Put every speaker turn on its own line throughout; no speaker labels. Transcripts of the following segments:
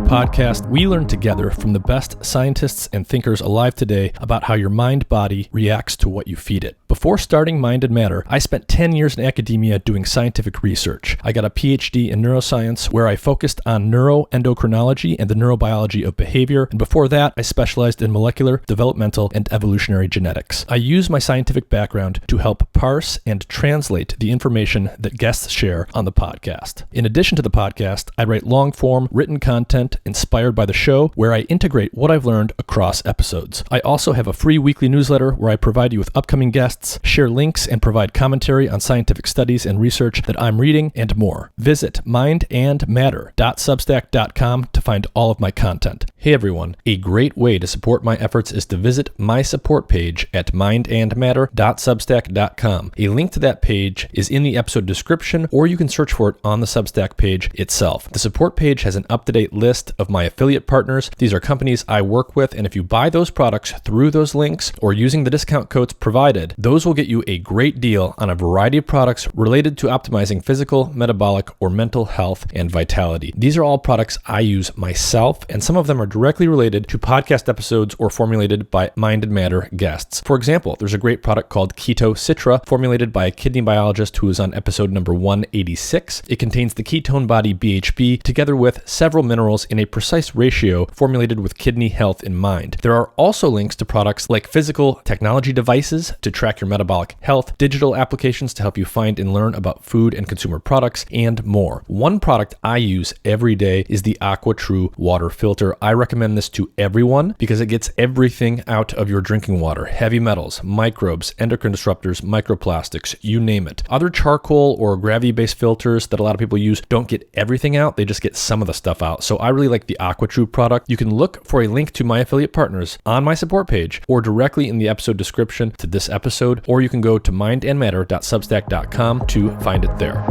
podcast, we learn together from the best scientists and thinkers alive today about how your mind-body reacts to what you feed it. Before starting Mind and Matter, I spent 10 years in academia doing scientific research. I got a PhD in neuroscience where I focused on neuroendocrinology and the neurobiology of behavior, and before that, I specialized in molecular, developmental, and evolutionary genetics. I use my scientific background to help parse and translate the information that guests share on the podcast. In addition to the podcast, I write long-form written content inspired by the show where I integrate what I've learned across episodes. I also have a free weekly newsletter where I provide you with upcoming guests, share links, and provide commentary on scientific studies and research that I'm reading, and more. Visit mindandmatter.substack.com to find all of my content. Hey everyone, a great way to support my efforts is to visit my support page at mindandmatter.substack.com. A link to that page is in the episode description, or you can search for it on the Substack page itself. The support page has an up-to-date list of my affiliate partners. These are companies I work with, and if you buy those products through those links or using the discount codes provided, those will get you a great deal on a variety of products related to optimizing physical, metabolic, or mental health and vitality. These are all products I use myself, and some of them are directly related to podcast episodes or formulated by Mind and Matter guests. For example, there's a great product called Keto Citra, formulated by a kidney biologist who is on episode number 186. It contains the ketone body BHB together with several minerals in a precise ratio formulated with kidney health in mind. There are also links to products like physical technology devices to track your metabolic health, digital applications to help you find and learn about food and consumer products, and more. One product I use every day is the AquaTrue water filter. I recommend this to everyone because it gets everything out of your drinking water: heavy metals, microbes, endocrine disruptors, microplastics, you name it. Other charcoal or gravity-based filters that a lot of people use don't get everything out, they just get some of the stuff out. So I really like the AquaTrue product. You can look for a link to my affiliate partners on my support page or directly in the episode description to this episode, or you can go to mindandmatter.substack.com to find it there.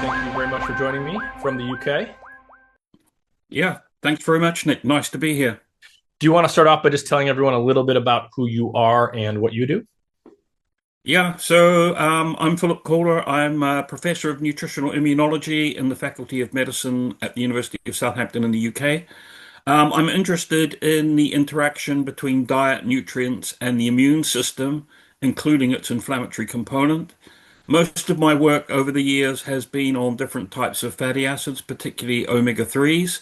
Thank you very much for joining me from the UK.
Yeah, thanks very much, Nick. Nice to be here.
Do you want to start off by just telling everyone a little bit about who you are and what you do?
Yeah, so I'm Philip Calder. I'm a Professor of Nutritional Immunology in the Faculty of Medicine at the University of Southampton in the UK. I'm interested in the interaction between diet, nutrients, and the immune system, including its inflammatory component. Most of my work over the years has been on different types of fatty acids, particularly omega-3s.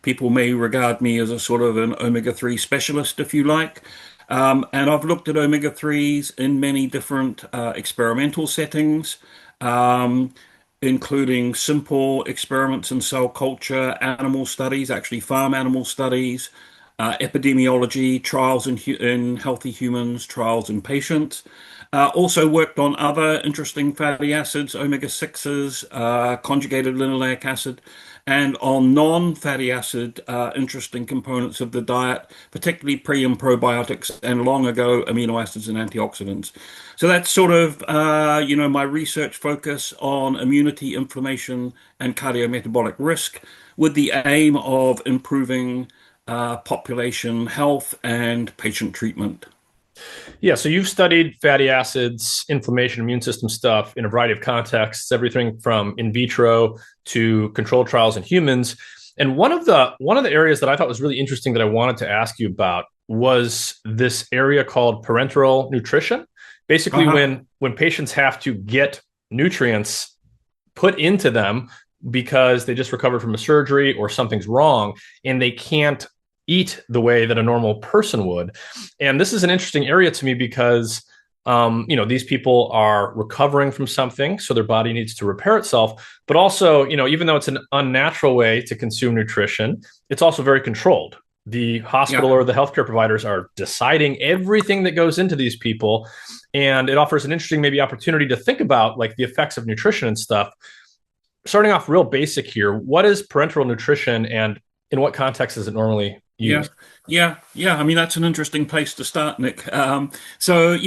People may regard me as a sort of an omega-3 specialist, if you like. And I've looked at omega-3s in many different experimental settings, including simple experiments in cell culture, animal studies, actually farm animal studies, epidemiology, trials in healthy humans, trials in patients. Also worked on other interesting fatty acids, omega-6s, conjugated linoleic acid, and on non-fatty acid, interesting components of the diet, particularly pre and probiotics, and long ago, amino acids and antioxidants. So that's sort of, my research focus on immunity, inflammation, and cardiometabolic risk with the aim of improving population health and patient treatment.
Yeah, so you've studied fatty acids, inflammation, immune system stuff in a variety of contexts, everything from in vitro to controlled trials in humans. And one of the areas that I thought was really interesting that I wanted to ask you about was this area called parenteral nutrition. Basically, when patients have to get nutrients put into them because they just recovered from a surgery or something's wrong and they can't eat the way that a normal person would. And this is an interesting area to me because, these people are recovering from something, so their body needs to repair itself. But also, even though it's an unnatural way to consume nutrition, it's also very controlled. The hospital or the healthcare providers are deciding everything that goes into these people. And it offers an interesting maybe opportunity to think about like the effects of nutrition and stuff. Starting off real basic here, what is parenteral nutrition and in what context is it normally used?
Yeah. I mean, that's an interesting place to start, Nick. So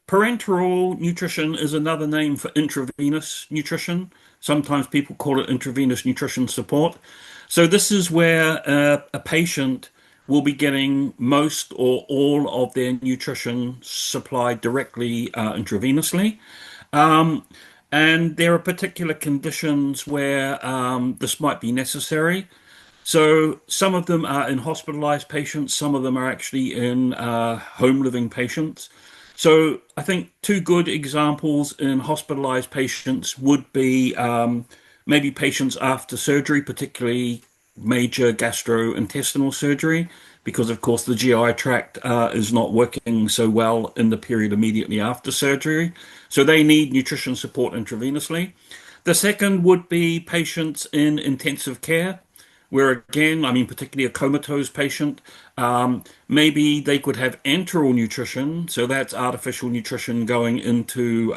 parenteral nutrition is another name for intravenous nutrition. Sometimes people call it intravenous nutrition support. So this is where a patient will be getting most or all of their nutrition supplied directly intravenously. Um, and there are particular conditions where this might be necessary. So some of them are in hospitalized patients, some of them are actually in home living patients. So I think two good examples in hospitalized patients would be maybe patients after surgery, particularly major gastrointestinal surgery, because of course the GI tract is not working so well in the period immediately after surgery. So they need nutrition support intravenously. The second would be patients in intensive care where again, I mean, particularly a comatose patient, maybe they could have enteral nutrition, so that's artificial nutrition going into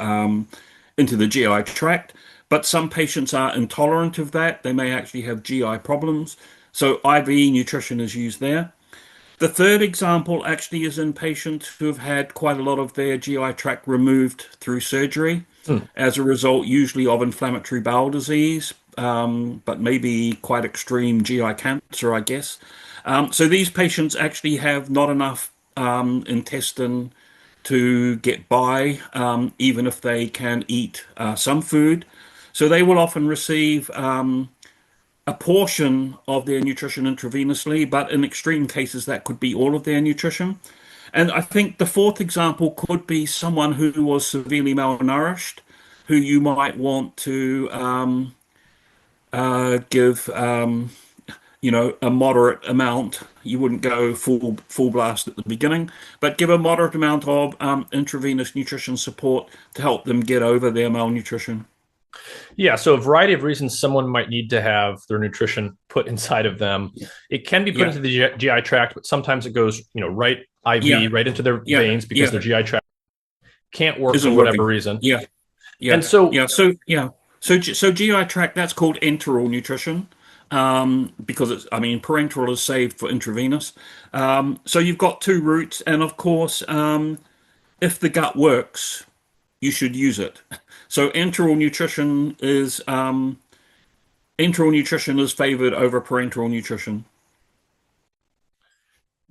the GI tract. But some patients are intolerant of that; they may actually have GI problems. So IV nutrition is used there. The third example actually is in patients who have had quite a lot of their GI tract removed through surgery
Hmm.
as a result, usually of inflammatory bowel disease, but maybe quite extreme GI cancer, I guess. So these patients actually have not enough intestine to get by, even if they can eat some food. So they will often receive a portion of their nutrition intravenously, but in extreme cases, that could be all of their nutrition. And I think the fourth example could be someone who was severely malnourished, who you might want to give, a moderate amount. You wouldn't go full blast at the beginning, but give a moderate amount of intravenous nutrition support to help them get over their malnutrition.
Yeah, so a variety of reasons someone might need to have their nutrition put inside of them.
Yeah,
It can be put
yeah,
into the GI tract, but sometimes it goes, right
yeah,
IV, right into their
yeah,
veins because their
yeah.
GI tract can't work for
Isn't
whatever
working.
reason.
Yeah.
And
Yeah,
so,
yeah. So GI tract that's called enteral nutrition because it's I mean parenteral is saved for intravenous. So you've got two routes, and of course, if the gut works, you should use it. So enteral nutrition is favored over parenteral nutrition.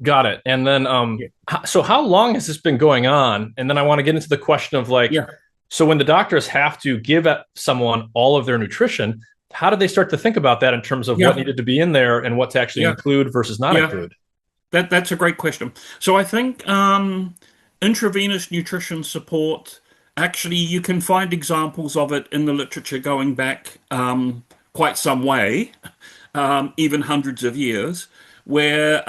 got it. And then,
Yeah,
so how long has this been going on? And then I want to get into the question of like,
yeah,
so when the doctors have to give someone all of their nutrition, how did they start to think about that in terms of what
yeah,
needed to be in there and what to actually
yeah,
include versus not
yeah.
include?
That's a great question. So I think intravenous nutrition support, actually, you can find examples of it in the literature going back quite some way, even hundreds of years, where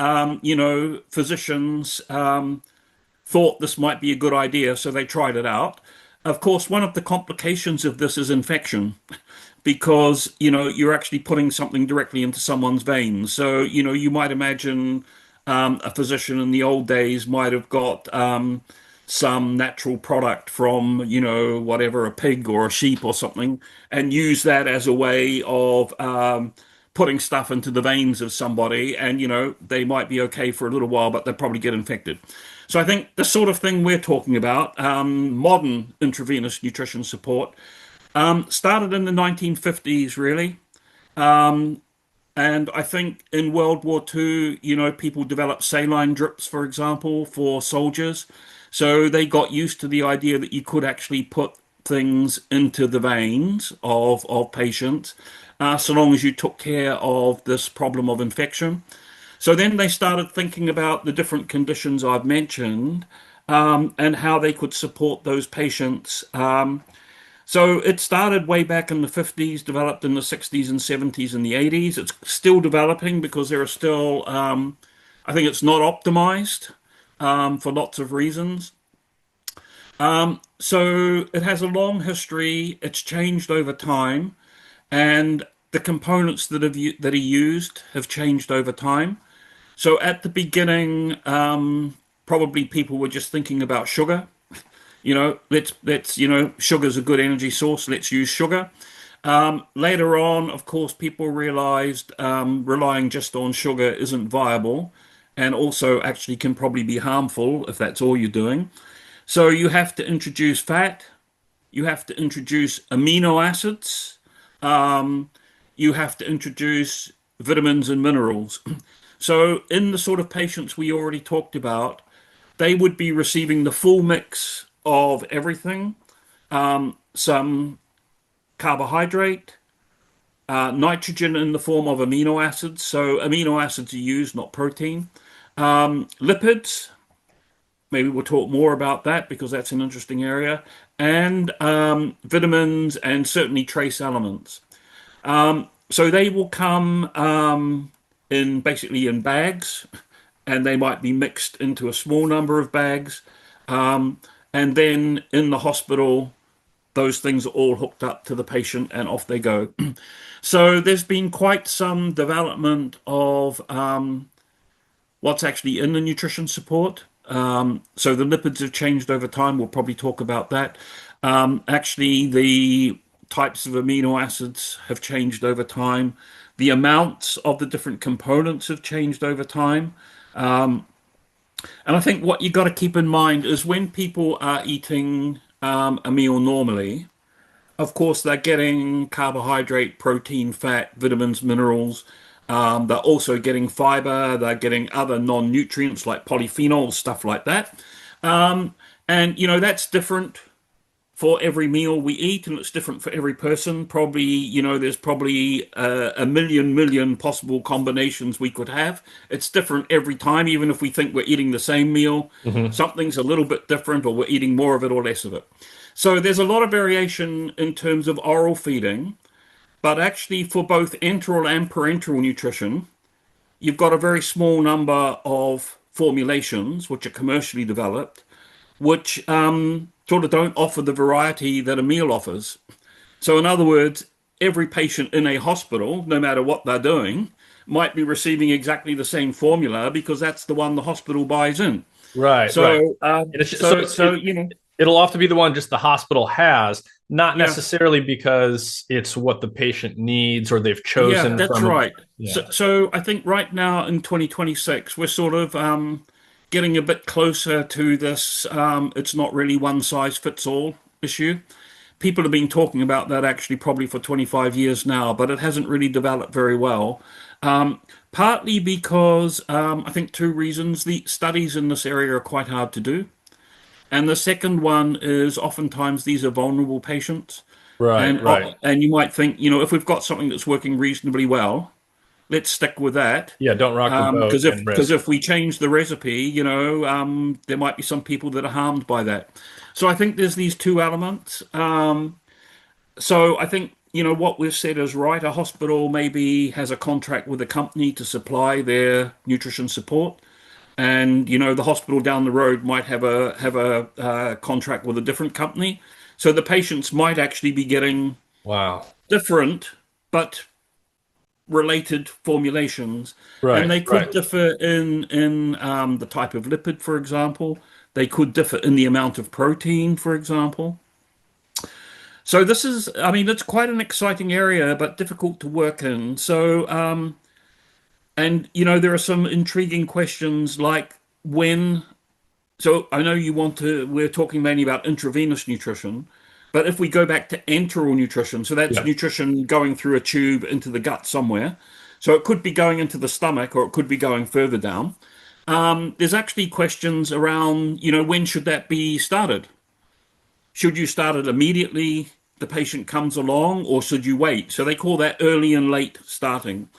physicians thought this might be a good idea, so they tried it out. Of course, one of the complications of this is infection because you're actually putting something directly into someone's veins. So you might imagine a physician in the old days might have got some natural product from whatever, a pig or a sheep or something, and use that as a way of putting stuff into the veins of somebody, and they might be okay for a little while, but they'll probably get infected. So I think the sort of thing we're talking about, modern intravenous nutrition support, started in the 1950s, really. And I think in World War II, people developed saline drips, for example, for soldiers. So they got used to the idea that you could actually put things into the veins of patients, so long as you took care of this problem of infection. So then they started thinking about the different conditions I've mentioned, and how they could support those patients. So it started way back in the 50s, developed in the 60s and 70s and the 80s. It's still developing because there are still, I think it's not optimized for lots of reasons. So it has a long history. It's changed over time, and the components that are used have changed over time. So at the beginning, probably people were just thinking about sugar. Let's sugar's a good energy source. Let's use sugar. Later on, of course, people realized relying just on sugar isn't viable, and also actually can probably be harmful if that's all you're doing. So you have to introduce fat. You have to introduce amino acids. You have to introduce vitamins and minerals. So in the sort of patients we already talked about, they would be receiving the full mix of everything, some carbohydrate, nitrogen in the form of amino acids. So amino acids are used, not protein. Lipids, maybe we'll talk more about that because that's an interesting area. And vitamins and certainly trace elements. So they will come in basically in bags, and they might be mixed into a small number of bags. And then in the hospital, those things are all hooked up to the patient and off they go. So there's been quite some development of what's actually in the nutrition support. So the lipids have changed over time. We'll probably talk about that. Actually, the types of amino acids have changed over time. The amounts of the different components have changed over time. And I think what you got to keep in mind is when people are eating a meal normally, of course, they're getting carbohydrate, protein, fat, vitamins, minerals. They're also getting fiber. They're getting other non-nutrients like polyphenols, stuff like that. And, that's different for every meal we eat, and it's different for every person. Probably, there's probably a million possible combinations we could have. It's different every time, even if we think we're eating the same meal. Something's a little bit different, or we're eating more of it or less of it. So there's a lot of variation in terms of oral feeding, but actually for both enteral and parenteral nutrition, you've got a very small number of formulations which are commercially developed, which sort of don't offer the variety that a meal offers. So in other words, every patient in a hospital, no matter what they're doing, might be receiving exactly the same formula because that's the one the hospital buys in.
Right.
So,
it'll often be the one just the hospital has, not
yeah,
necessarily because it's what the patient needs or they've
yeah,
chosen
that's
from.
right.
Yeah.
So I think right now in 2026, we're sort of getting a bit closer to this. It's not really one size fits all issue. People have been talking about that actually probably for 25 years now, but it hasn't really developed very well. Partly because I think two reasons. The studies in this area are quite hard to do. And the second one is oftentimes these are vulnerable patients.
Right.
And
Right.
and you might think, if we've got something that's working reasonably well, let's stick with that.
Yeah. Don't rock the boat
Because
and risk.
if we change the recipe, there might be some people that are harmed by that. So I think there's these two elements. So I think what we've said is right. A hospital maybe has a contract with a company to supply their nutrition support, and the hospital down the road might have a contract with a different company. So the patients might actually be getting
Wow.
different but related formulations, and
Right.
they could
Right.
differ in the type of lipid, for example. They could differ in the amount of protein, for example. So this is, I mean, it's quite an exciting area, but difficult to work in. So, and there are some intriguing questions like when. So I know we're talking mainly about intravenous nutrition, but if we go back to enteral nutrition, so that's
Yeah.
nutrition going through a tube into the gut somewhere. So it could be going into the stomach or it could be going further down. There's actually questions around, when should that be started? Should you start it immediately the patient comes along, or should you wait? So they call that early and late starting.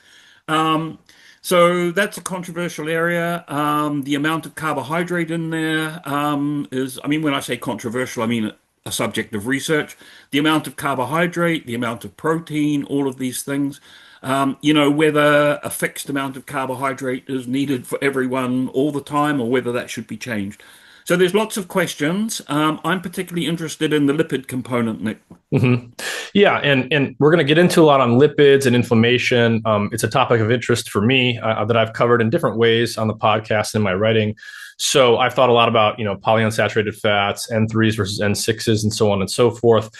So that's a controversial area. The amount of carbohydrate in there I mean, when I say controversial, I mean a subject of research. The amount of carbohydrate, the amount of protein, all of these things. Whether a fixed amount of carbohydrate is needed for everyone all the time, or whether that should be changed. So there's lots of questions. I'm particularly interested in the lipid component, Nick.
Yeah, and we're going to get into a lot on lipids and inflammation. It's a topic of interest for me that I've covered in different ways on the podcast and in my writing. So I've thought a lot about polyunsaturated fats, N3s versus N6s, and so on and so forth.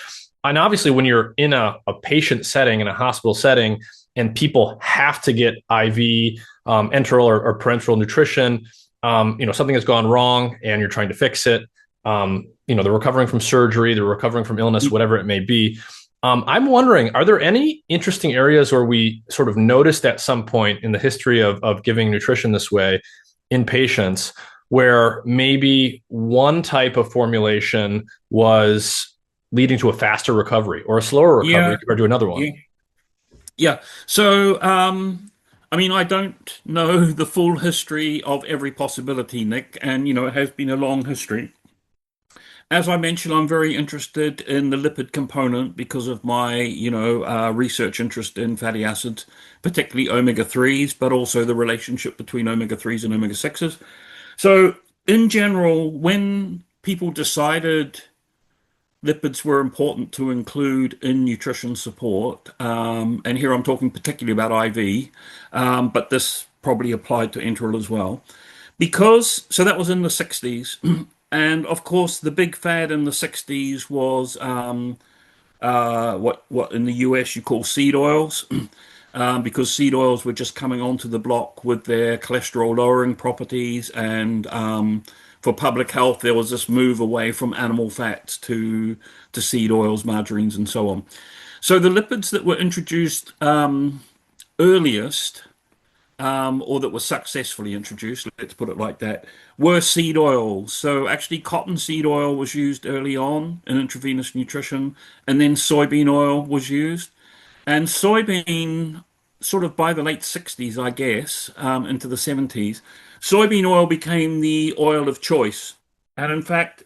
And obviously, when you're in a patient setting, in a hospital setting, and people have to get IV, enteral or parenteral nutrition, something has gone wrong and you're trying to fix it. They're recovering from surgery, they're recovering from illness, whatever it may be. I'm wondering, are there any interesting areas where we sort of noticed at some point in the history of giving nutrition this way in patients where maybe one type of formulation was leading to a faster recovery or a slower recovery
Yeah,
compared to another one?
yeah, yeah. So, I mean, I don't know the full history of every possibility, Nick, and it has been a long history. As I mentioned, I'm very interested in the lipid component because of my, research interest in fatty acids, particularly omega-3s, but also the relationship between omega-3s and omega-6s. So, in general, when people decided lipids were important to include in nutrition support, and here I'm talking particularly about IV, but this probably applied to enteral as well, because so that was in the 60s. And of course, the big fad in the 60s was what in the US you call seed oils, because seed oils were just coming onto the block with their cholesterol lowering properties, and for public health, there was this move away from animal fats to seed oils, margarines, and so on. So the lipids that were introduced earliest, or that were successfully introduced, let's put it like that, were seed oils. So actually, cottonseed oil was used early on in intravenous nutrition, and then soybean oil was used. And soybean, sort of by the late 60s, I guess, into the 70s, soybean oil became the oil of choice. And in fact,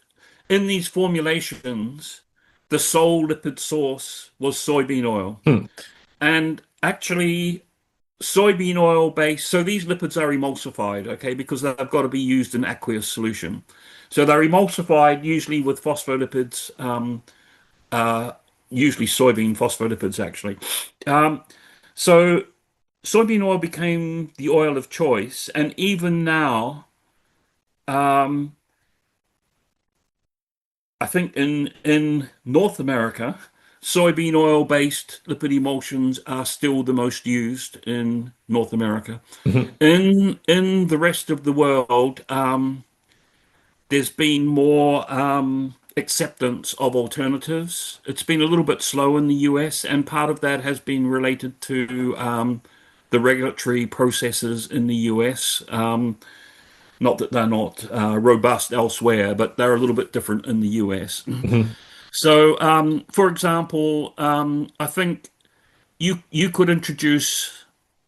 in these formulations, the sole lipid source was soybean oil.
Hmm.
And actually, soybean oil based, so these lipids are emulsified, okay, because they've got to be used in aqueous solution. So they're emulsified usually with phospholipids, uh, usually soybean phospholipids, actually. Um, so soybean oil became the oil of choice, and even now, um, I think in North America, soybean oil based lipid emulsions are still the most used in North America.
Mhm.
In the rest of the world, there's been more acceptance of alternatives. It's been a little bit slow in the US, and part of that has been related to the regulatory processes in the US. Not that they're not robust elsewhere, but they're a little bit different in the US.
Mhm.
So, for example, I think you could introduce,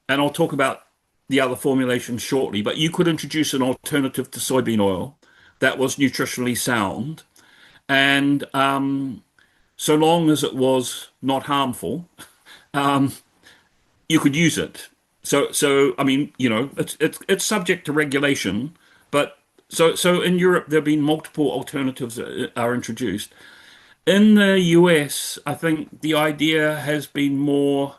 and I'll talk about the other formulations shortly, but you could introduce an alternative to soybean oil that was nutritionally sound, and so long as it was not harmful, you could use it. So I mean, it's subject to regulation, but so in Europe there have been multiple alternatives that are introduced. In the US, I think the idea has been more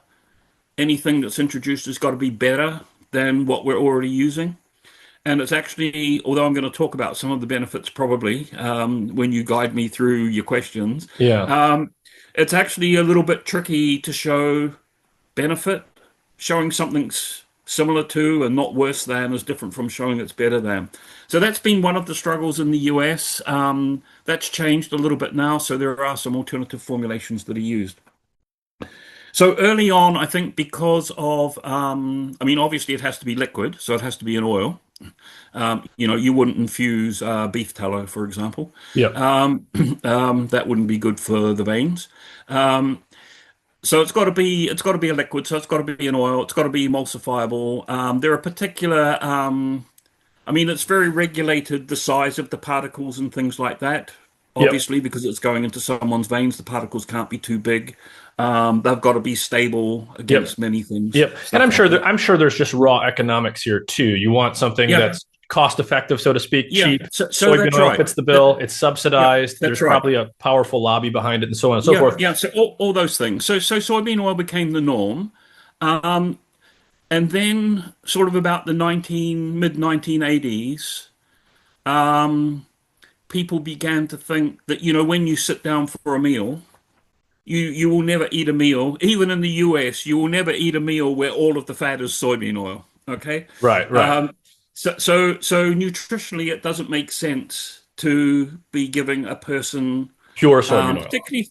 anything that's introduced has got to be better than what we're already using. And it's actually, although I'm going to talk about some of the benefits probably when you guide me through your questions,
Yeah.
um, it's actually a little bit tricky to show benefit. Showing something's similar to and not worse than is different from showing it's better than. So that's been one of the struggles in the US. That's changed a little bit now, so there are some alternative formulations that are used. So early on, I think because of, I mean, obviously it has to be liquid, so it has to be an oil. You wouldn't infuse beef tallow, for example.
Yep.
That wouldn't be good for the veins. So it's got to be a liquid, so it's got to be an oil, it's got to be emulsifiable. There are particular, I mean, it's very regulated, the size of the particles and things like that.
Yep.
Obviously, because it's going into someone's veins, the particles can't be too big. They've got to be stable
Yep.
against many things,
Yep. And
stuff like that.
I'm sure there's just raw economics here too. You want something
Yeah,
that's cost effective, so to speak,
yeah.
cheap.
So
Soybean
that's
oil
right.
fits the bill. It's
Yeah,
subsidized. There's
that's right.
probably a powerful lobby behind it, and so on and so
Yeah,
forth.
yeah. So all those things. So soybean oil became the norm. Um, And then, sort of about the mid 1980s, people began to think that when you sit down for a meal, you will never eat a meal. Even in the US, you will never eat a meal where all of the fat is soybean oil. Okay,
Right. Right.
um, so nutritionally, it doesn't make sense to be giving a person,
Pure soybean oil.
particularly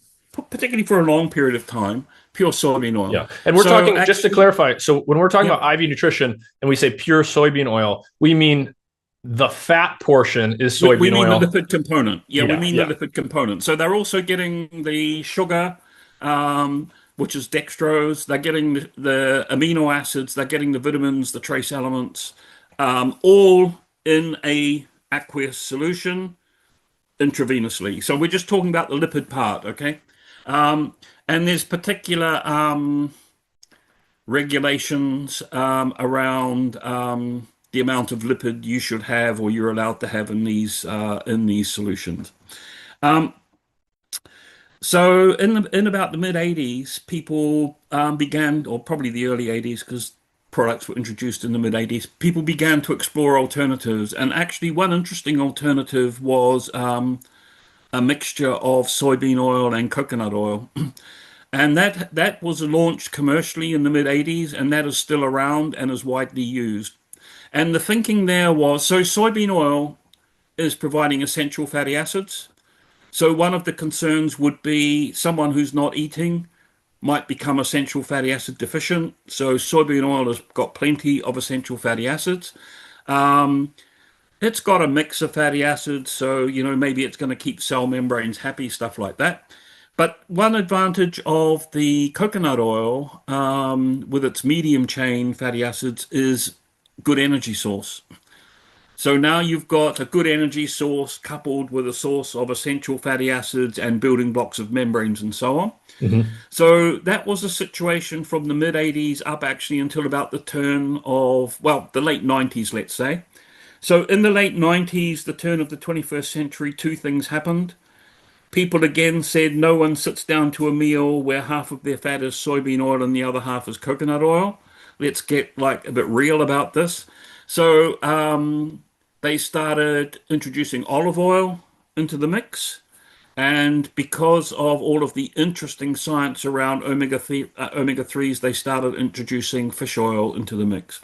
particularly for a long period of time, pure soybean oil.
Yeah. And we're
So
talking, just to
actually,
clarify, so when we're talking
yeah,
about IV nutrition and we say pure soybean oil, we mean the fat portion is
we
soybean
mean the
oil.
lipid component. Yeah, we
Yeah.
mean the
Yeah.
lipid component. So they're also getting the sugar, which is dextrose. They're getting the amino acids. They're getting the vitamins, the trace elements, all in a aqueous solution intravenously. So we're just talking about the lipid part, okay? And there's particular regulations around the amount of lipid you should have or you're allowed to have in these solutions. So in about the mid 80s, people began, or probably the early 80s, because products were introduced in the mid 80s, people began to explore alternatives. And actually, one interesting alternative was a mixture of soybean oil and coconut oil. And that was launched commercially in the mid 80s, and that is still around and is widely used. And the thinking there was, so soybean oil is providing essential fatty acids. So one of the concerns would be someone who's not eating might become essential fatty acid deficient. So soybean oil has got plenty of essential fatty acids. It's got a mix of fatty acids, so maybe it's going to keep cell membranes happy, stuff like that. But one advantage of the coconut oil, with its medium chain fatty acids, is good energy source. So now you've got a good energy source coupled with a source of essential fatty acids and building blocks of membranes and so on.
Mm-hmm.
So that was a situation from the mid 80s up actually until about the turn of, well, the late 90s, let's say. So in the late 90s, the turn of the 21st century, two things happened. People again said no one sits down to a meal where half of their fat is soybean oil and the other half is coconut oil. Let's get like a bit real about this. So they started introducing olive oil into the mix. And because of all of the interesting science around omega-3s, they started introducing fish oil into the mix.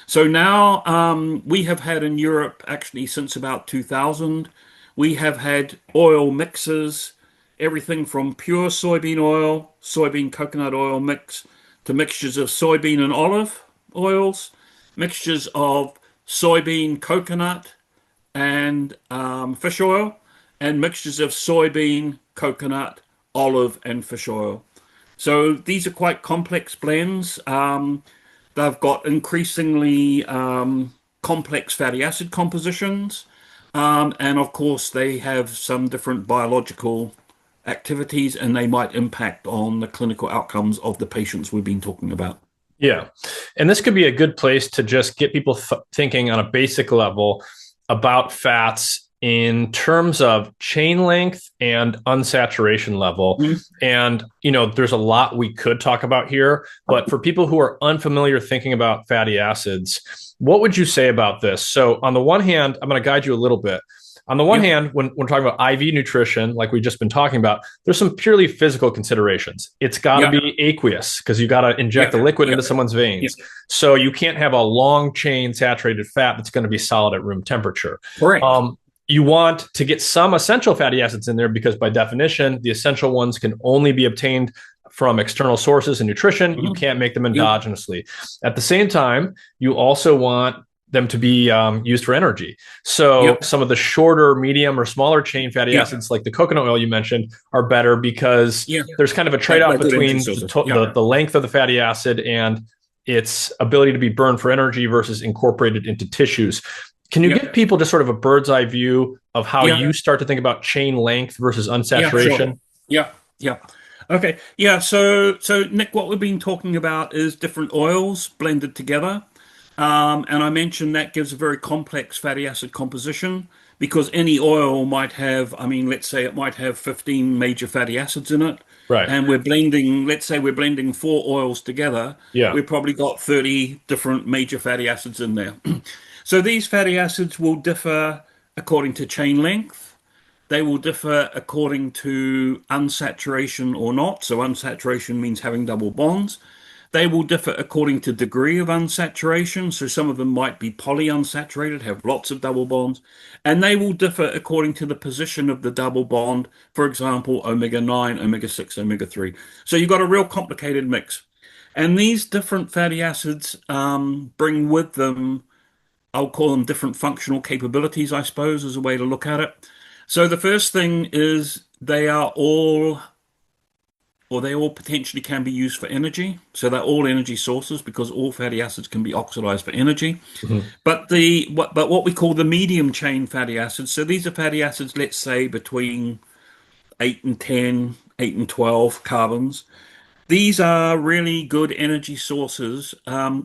So now we have had in Europe, actually since about 2000, we have had oil mixes, everything from pure soybean oil, soybean coconut oil mix, to mixtures of soybean and olive oils, mixtures of soybean coconut and fish oil, and mixtures of soybean, coconut, olive, and fish oil. So these are quite complex blends. They've got increasingly complex fatty acid compositions. And of course, they have some different biological activities and they might impact on the clinical outcomes of the patients we've been talking about.
Yeah. And this could be a good place to just get people thinking on a basic level about fats in terms of chain length and unsaturation level.
Mm-hmm.
And, there's a lot we could talk about here, but for people who are unfamiliar thinking about fatty acids, what would you say about this? So on the one hand, I'm going to guide you a little bit. On the one hand, when we're talking about IV nutrition, like we've just been talking about, there's some purely physical considerations. It's got to be aqueous because you got to inject the liquid into someone's veins. So you can't have a long chain saturated fat that's going to be solid at room temperature.
Correct.
You want to get some essential fatty acids in there because by definition, the essential ones can only be obtained from external sources in nutrition. You can't make them endogenously. At the same time, you also want them to be used for energy. So some of the shorter, medium, or smaller chain fatty acids, like the coconut oil you mentioned, are better because there's kind of a trade-off between the length of the fatty acid and its ability to be burned for energy versus incorporated into tissues. Can you give people just sort of a bird's eye view of how you start to think about chain length versus unsaturation?
Yeah. Okay. Yeah. So Nick, what we've been talking about is different oils blended together. And I mentioned that gives a very complex fatty acid composition because any oil might have, let's say it might have 15 major fatty acids in it.
Right.
And let's say we're blending 4 oils together. We've probably got 30 different major fatty acids in there. So these fatty acids will differ according to chain length. They will differ according to unsaturation or not. So unsaturation means having double bonds. They will differ according to degree of unsaturation. So some of them might be polyunsaturated, have lots of double bonds, and they will differ according to the position of the double bond. For example, omega-9, omega-6, omega-3. So you've got a real complicated mix. And these different fatty acids bring with them, I'll call them different functional capabilities, I suppose, is a way to look at it. So the first thing is they all potentially can be used for energy. So they're all energy sources because all fatty acids can be oxidized for energy.
Mhm.
But what we call the medium chain fatty acids, so these are fatty acids, let's say between 8 and 10, 8 and 12 carbons. These are really good energy sources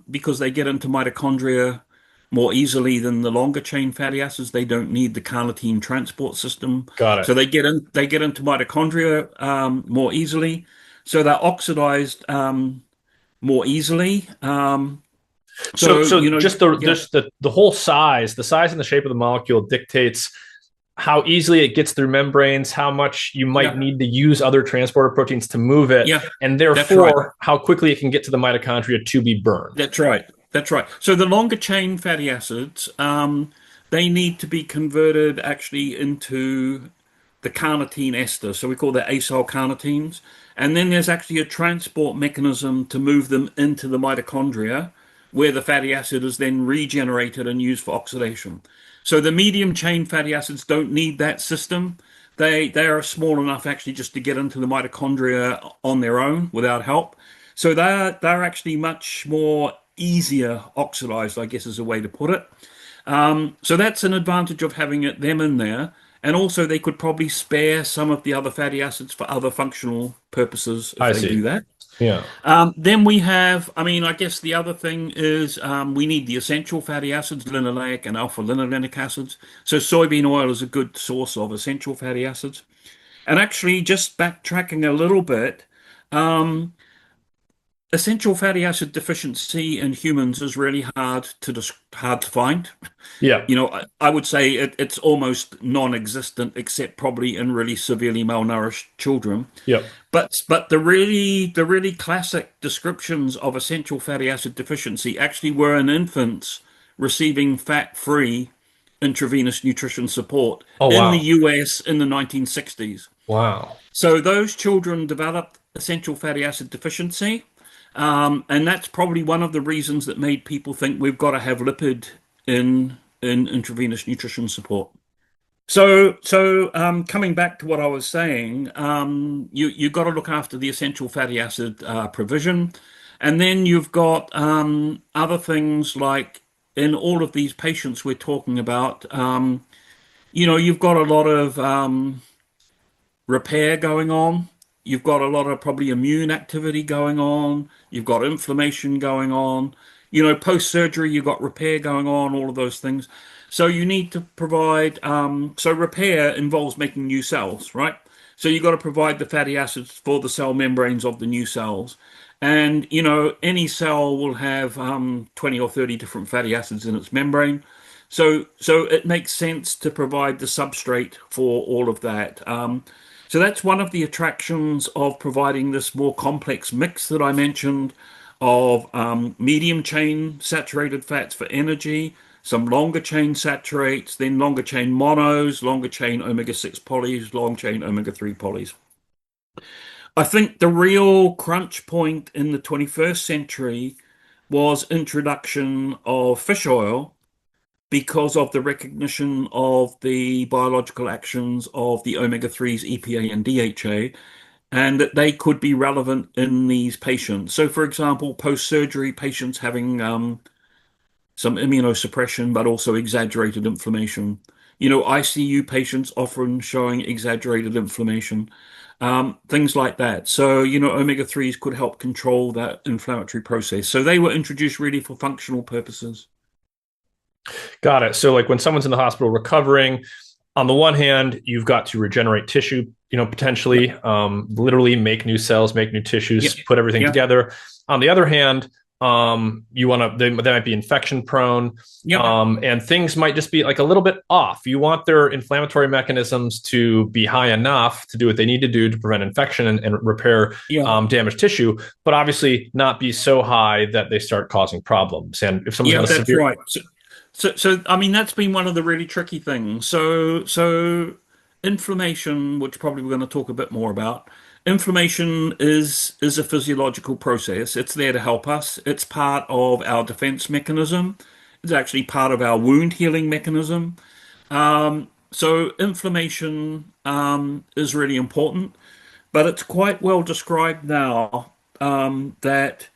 because they get into mitochondria more easily than the longer chain fatty acids. They don't need the carnitine transport system,
Got it.
so they get into mitochondria more easily. So they're oxidized more easily.
So,
So you know,
just
yeah,
the whole size, the size and the shape of the molecule dictates how easily it gets through membranes, how much you might
yeah,
need to use other transporter proteins to move it,
yeah.
and
That's right.
therefore how quickly it can get to the mitochondria to be burned.
That's right. That's right. So the longer chain fatty acids, they need to be converted actually into the carnitine ester. So we call that acyl carnitines. And then there's actually a transport mechanism to move them into the mitochondria, where the fatty acid is then regenerated and used for oxidation. So the medium chain fatty acids don't need that system. They are small enough actually just to get into the mitochondria on their own without help. So they're actually much more easier oxidized, I guess is a way to put it. So that's an advantage of having them in there. And also they could probably spare some of the other fatty acids for other functional purposes if
I
they do
see.
that.
Yeah.
Then we have, I mean, I guess the other thing is we need the essential fatty acids, linoleic and alpha linolenic acids. So soybean oil is a good source of essential fatty acids. And actually, just backtracking a little bit, essential fatty acid deficiency in humans is really hard to find.
Yeah.
You know, I would say it's almost non-existent, except probably in really severely malnourished children.
Yep.
But the really classic descriptions of essential fatty acid deficiency actually were in infants receiving fat-free intravenous nutrition support
Oh,
in the
wow.
US in the 1960s.
Wow.
So those children developed essential fatty acid deficiency, and that's probably one of the reasons that made people think we've got to have lipid in intravenous nutrition support. So coming back to what I was saying, you got to look after the essential fatty acid provision, and then you've got other things like in all of these patients we're talking about. You've got a lot of repair going on. You've got a lot of probably immune activity going on. You've got inflammation going on. Post surgery, you've got repair going on, all of those things. So you need to provide, so repair involves making new cells, right? So you've got to provide the fatty acids for the cell membranes of the new cells. And, any cell will have 20 or 30 different fatty acids in its membrane. So it makes sense to provide the substrate for all of that. So that's one of the attractions of providing this more complex mix that I mentioned of medium chain saturated fats for energy, some longer chain saturates, then longer chain monos, longer chain omega-6 polys, long chain omega-3 polys. I think the real crunch point in the 21st century was introduction of fish oil because of the recognition of the biological actions of the omega-3s, EPA and DHA, and that they could be relevant in these patients. So, for example, post-surgery patients having some immunosuppression, but also exaggerated inflammation. ICU patients often showing exaggerated inflammation, things like that. So, omega-3s could help control that inflammatory process. So they were introduced really for functional purposes.
Got it. So like when someone's in the hospital recovering, on the one hand, you've got to regenerate tissue, potentially, literally make new cells, make new tissues,
Yeah,
put everything
yeah,
together. On the other hand, You want to, they might be infection prone,
Yep.
and things might just be like a little bit off. You want their inflammatory mechanisms to be high enough to do what they need to do to prevent infection and repair
Yeah.
damaged tissue, but obviously not be so high that they start causing problems. And if someone's
Yeah,
got a
that's
severe,
right. So I mean that's been one of the really tricky things. So inflammation, which probably we're going to talk a bit more about, inflammation is a physiological process. It's there to help us. It's part of our defense mechanism. It's actually part of our wound healing mechanism. So inflammation is really important, but it's quite well described now that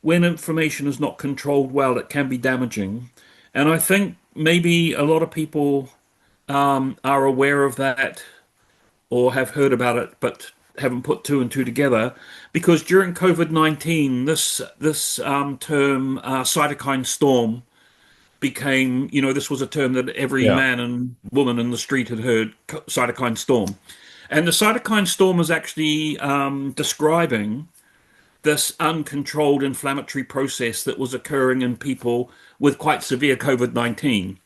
when inflammation is not controlled well, it can be damaging. And I think maybe a lot of people are aware of that or have heard about it, but haven't put two and two together. Because during COVID-19, this term cytokine storm became, this was a term that every
yeah,
man and woman in the street had heard, cytokine storm. And the cytokine storm is actually describing this uncontrolled inflammatory process that was occurring in people with quite severe COVID-19.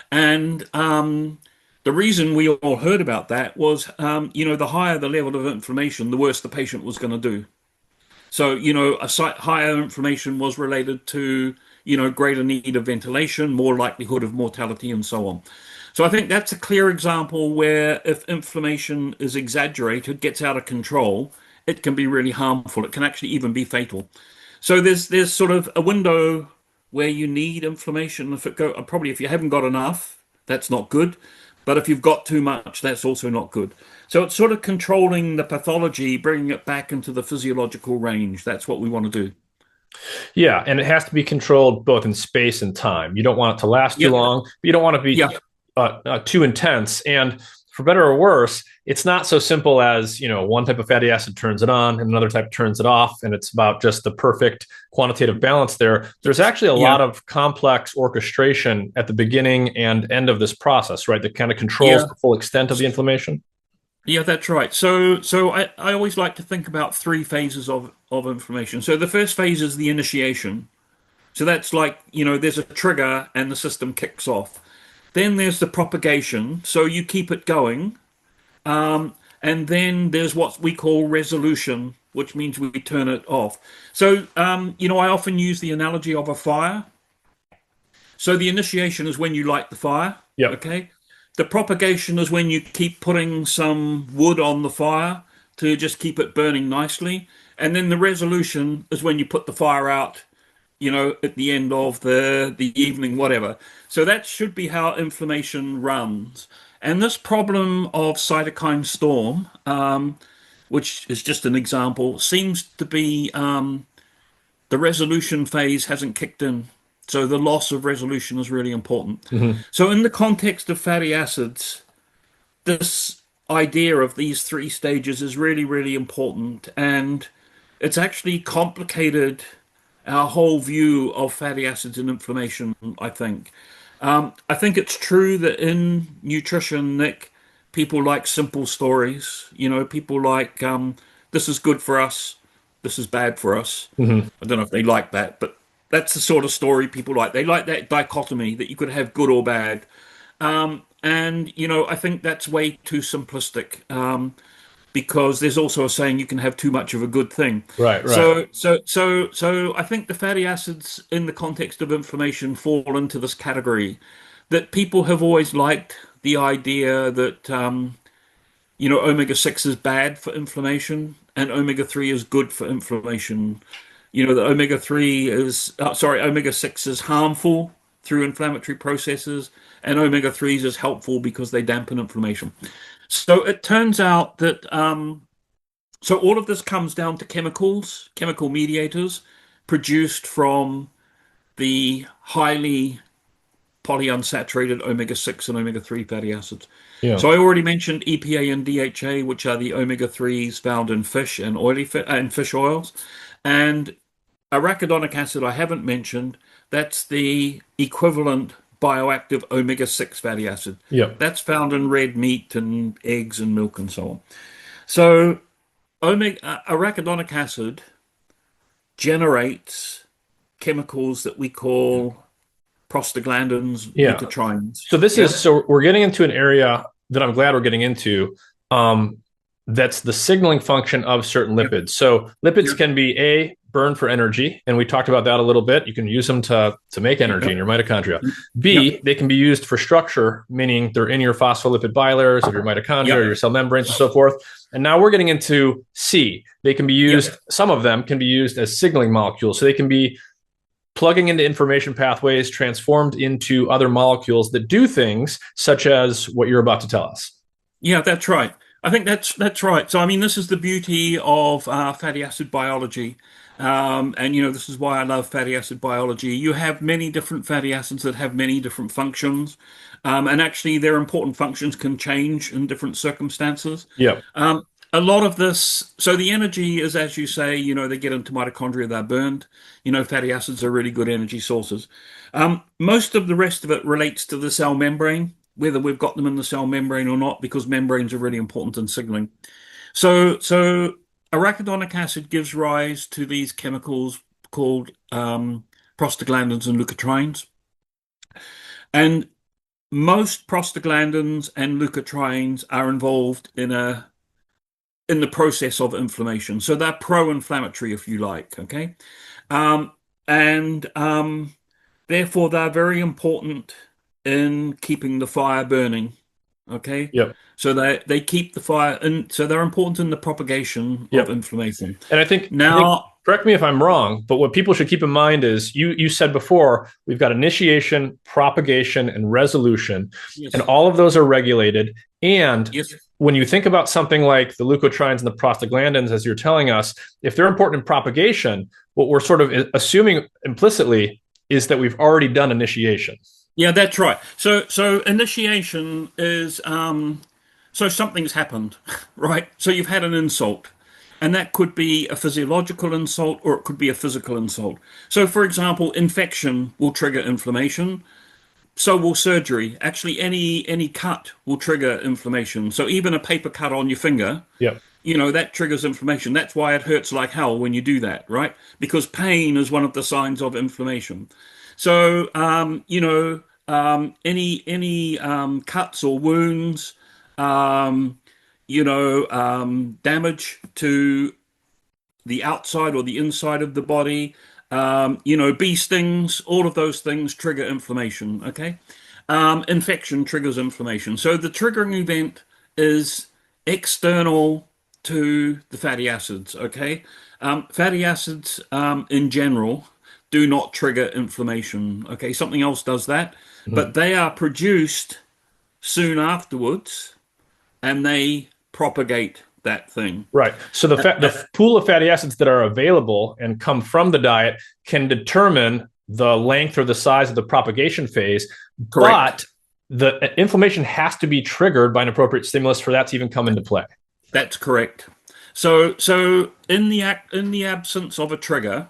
And the reason we all heard about that was, the higher the level of inflammation, the worse the patient was going to do. So, higher inflammation was related to, greater need of ventilation, more likelihood of mortality, and so on. So I think that's a clear example where if inflammation is exaggerated, gets out of control, it can be really harmful. It can actually even be fatal. So there's sort of a window where you need inflammation. If you haven't got enough, that's not good. But if you've got too much, that's also not good. So it's sort of controlling the pathology, bringing it back into the physiological range. That's what we want to do.
yeah, and it has to be controlled both in space and time. You don't want it to last too
Yeah,
long, but you don't want to be
yeah,
too intense. And for better or worse, it's not so simple as, one type of fatty acid turns it on and another type turns it off, and it's about just the perfect quantitative balance there. There's actually a
yeah,
lot of complex orchestration at the beginning and end of this process, right? That kind of controls
yeah.
the full extent of the inflammation.
Yeah, that's right. So I always like to think about three phases of inflammation. So the first phase is the initiation. So that's like, there's a trigger and the system kicks off. Then there's the propagation. So you keep it going. And then there's what we call resolution, which means we turn it off. So, I often use the analogy of a fire. So the initiation is when you light the fire,
Yep.
okay? The propagation is when you keep putting some wood on the fire to just keep it burning nicely. And then the resolution is when you put the fire out, at the end of the evening, whatever. So that should be how inflammation runs. And this problem of cytokine storm, which is just an example, seems to be the resolution phase hasn't kicked in. So the loss of resolution is really important.
Mm-hmm.
So in the context of fatty acids, this idea of these three stages is really, really important. And it's actually complicated our whole view of fatty acids and inflammation, I think. I think it's true that in nutrition, Nick, people like simple stories. People like, this is good for us, this is bad for us.
Mm-hmm.
I don't know if they like that, but that's the sort of story people like. They like that dichotomy that you could have good or bad. And, I think that's way too simplistic. Because there's also a saying you can have too much of a good thing.
Right, right.
So I think the fatty acids in the context of inflammation fall into this category that people have always liked the idea that omega-6 is bad for inflammation and omega-3 is good for inflammation. That omega-6 is harmful through inflammatory processes and omega-3s is helpful because they dampen inflammation. So it turns out that so all of this comes down to chemicals, chemical mediators produced from the highly polyunsaturated omega-6 and omega-3 fatty acids.
Yeah.
So I already mentioned EPA and DHA, which are the omega-3s found in fish and fish oils, and arachidonic acid I haven't mentioned. That's the equivalent bioactive omega-6 fatty acid.
Yeah.
That's found in red meat and eggs and milk and so on. So arachidonic acid generates chemicals that we call prostaglandins,
Yeah.
leukotrienes.
So this
Yeah,
is so we're getting into an area that I'm glad we're getting into. Um, that's the signaling function of certain
yeah,
lipids. So lipids
yeah,
can be burned for energy, and we talked about that a little bit. You can use them to make energy
yeah,
in your mitochondria.
yeah,
B, they can be used for structure, meaning they're in your phospholipid bilayers of your mitochondria
yeah,
or your cell membranes and so forth. And now we're getting into C. They can be
yeah.
used, some of them can be used as signaling molecules. So they can be plugging into information pathways transformed into other molecules that do things such as what you're about to tell us.
Yeah, that's right. I think that's right. So, I mean, this is the beauty of fatty acid biology, and this is why I love fatty acid biology. You have many different fatty acids that have many different functions, and actually, their important functions can change in different circumstances.
Yep.
Um, a lot of this, so the energy is, as you say, they get into mitochondria, they're burned. Fatty acids are really good energy sources. Most of the rest of it relates to the cell membrane, whether we've got them in the cell membrane or not, because membranes are really important in signaling. So arachidonic acid gives rise to these chemicals called prostaglandins and leukotrienes. And most prostaglandins and leukotrienes are involved in the process of inflammation. So they're pro-inflammatory, if you like, okay? Um, and therefore they're very important in keeping the fire burning. Okay.
Yep.
So they keep the fire, and so they're important in the propagation of
Yep.
inflammation.
And I think
Now,
correct me if I'm wrong, but what people should keep in mind is you said before we've got initiation, propagation, and resolution, and
yes,
all of those are regulated. And
yes,
when you think about something like the leukotrienes and the prostaglandins, as you're telling us, if they're important in propagation, what we're sort of assuming implicitly is that we've already done initiation.
yeah, that's right. So initiation is so something's happened, right? So you've had an insult, and that could be a physiological insult or it could be a physical insult. So, for example, infection will trigger inflammation. So will surgery. Actually, any cut will trigger inflammation. So even a paper cut on your finger,
Yep.
that triggers inflammation. That's why it hurts like hell when you do that, right? Because pain is one of the signs of inflammation. So, any cuts or wounds, um, damage to the outside or the inside of the body, bee stings, all of those things trigger inflammation. Okay. Infection triggers inflammation. So the triggering event is external to the fatty acids. Okay. Fatty acids, in general, do not trigger inflammation. Okay. Something else does that,
Mhm.
but they are produced soon afterwards and they propagate that thing.
Right. So the pool of fatty acids that are available and come from the diet can determine the length or the size of the propagation phase,
Correct.
but the inflammation has to be triggered by an appropriate stimulus for that to even come into play.
That's correct. So in the absence of a trigger,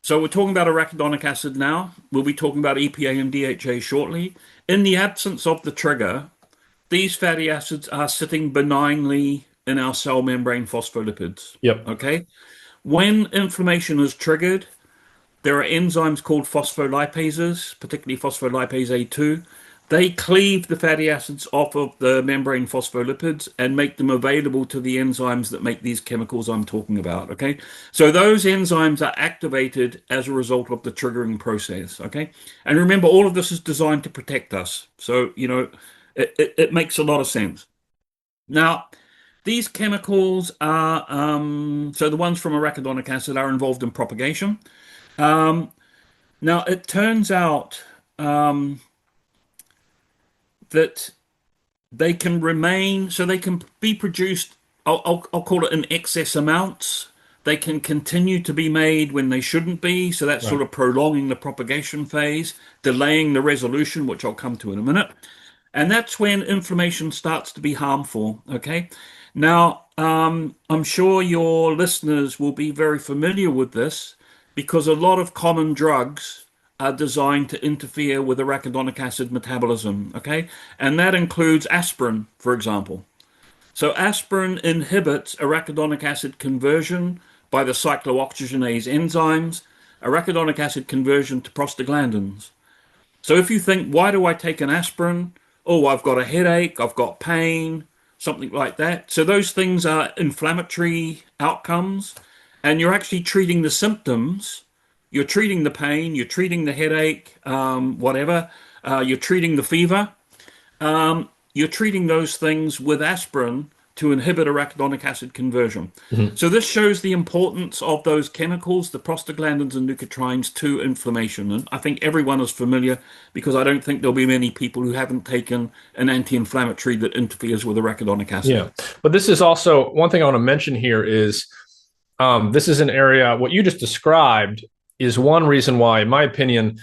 so we're talking about arachidonic acid now. We'll be talking about EPA and DHA shortly. In the absence of the trigger, these fatty acids are sitting benignly in our cell membrane phospholipids.
Yep.
Okay? When inflammation is triggered, there are enzymes called phospholipases, particularly phospholipase A2. They cleave the fatty acids off of the membrane phospholipids and make them available to the enzymes that make these chemicals I'm talking about. Okay. So those enzymes are activated as a result of the triggering process. Okay. And remember, all of this is designed to protect us. So, it makes a lot of sense. Now, these chemicals are, so the ones from arachidonic acid are involved in propagation. Um, Now, it turns out that they can remain, so they can be produced, I'll call it in excess amounts. They can continue to be made when they shouldn't be. So that's sort
Right.
of prolonging the propagation phase, delaying the resolution, which I'll come to in a minute. And that's when inflammation starts to be harmful. Okay. Now, I'm sure your listeners will be very familiar with this because a lot of common drugs are designed to interfere with arachidonic acid metabolism. Okay. And that includes aspirin, for example. So aspirin inhibits arachidonic acid conversion by the cyclooxygenase enzymes, arachidonic acid conversion to prostaglandins. So if you think, why do I take an aspirin? Oh, I've got a headache, I've got pain, something like that. So those things are inflammatory outcomes, and you're actually treating the symptoms. You're treating the pain, you're treating the headache, whatever. You're treating the fever. You're treating those things with aspirin to inhibit arachidonic acid conversion.
Mhm.
So this shows the importance of those chemicals, the prostaglandins and leukotrienes, to inflammation. And I think everyone is familiar because I don't think there'll be many people who haven't taken an anti-inflammatory that interferes with arachidonic acid.
Yeah. But this is also one thing I want to mention here is this is an area, what you just described is one reason why, in my opinion,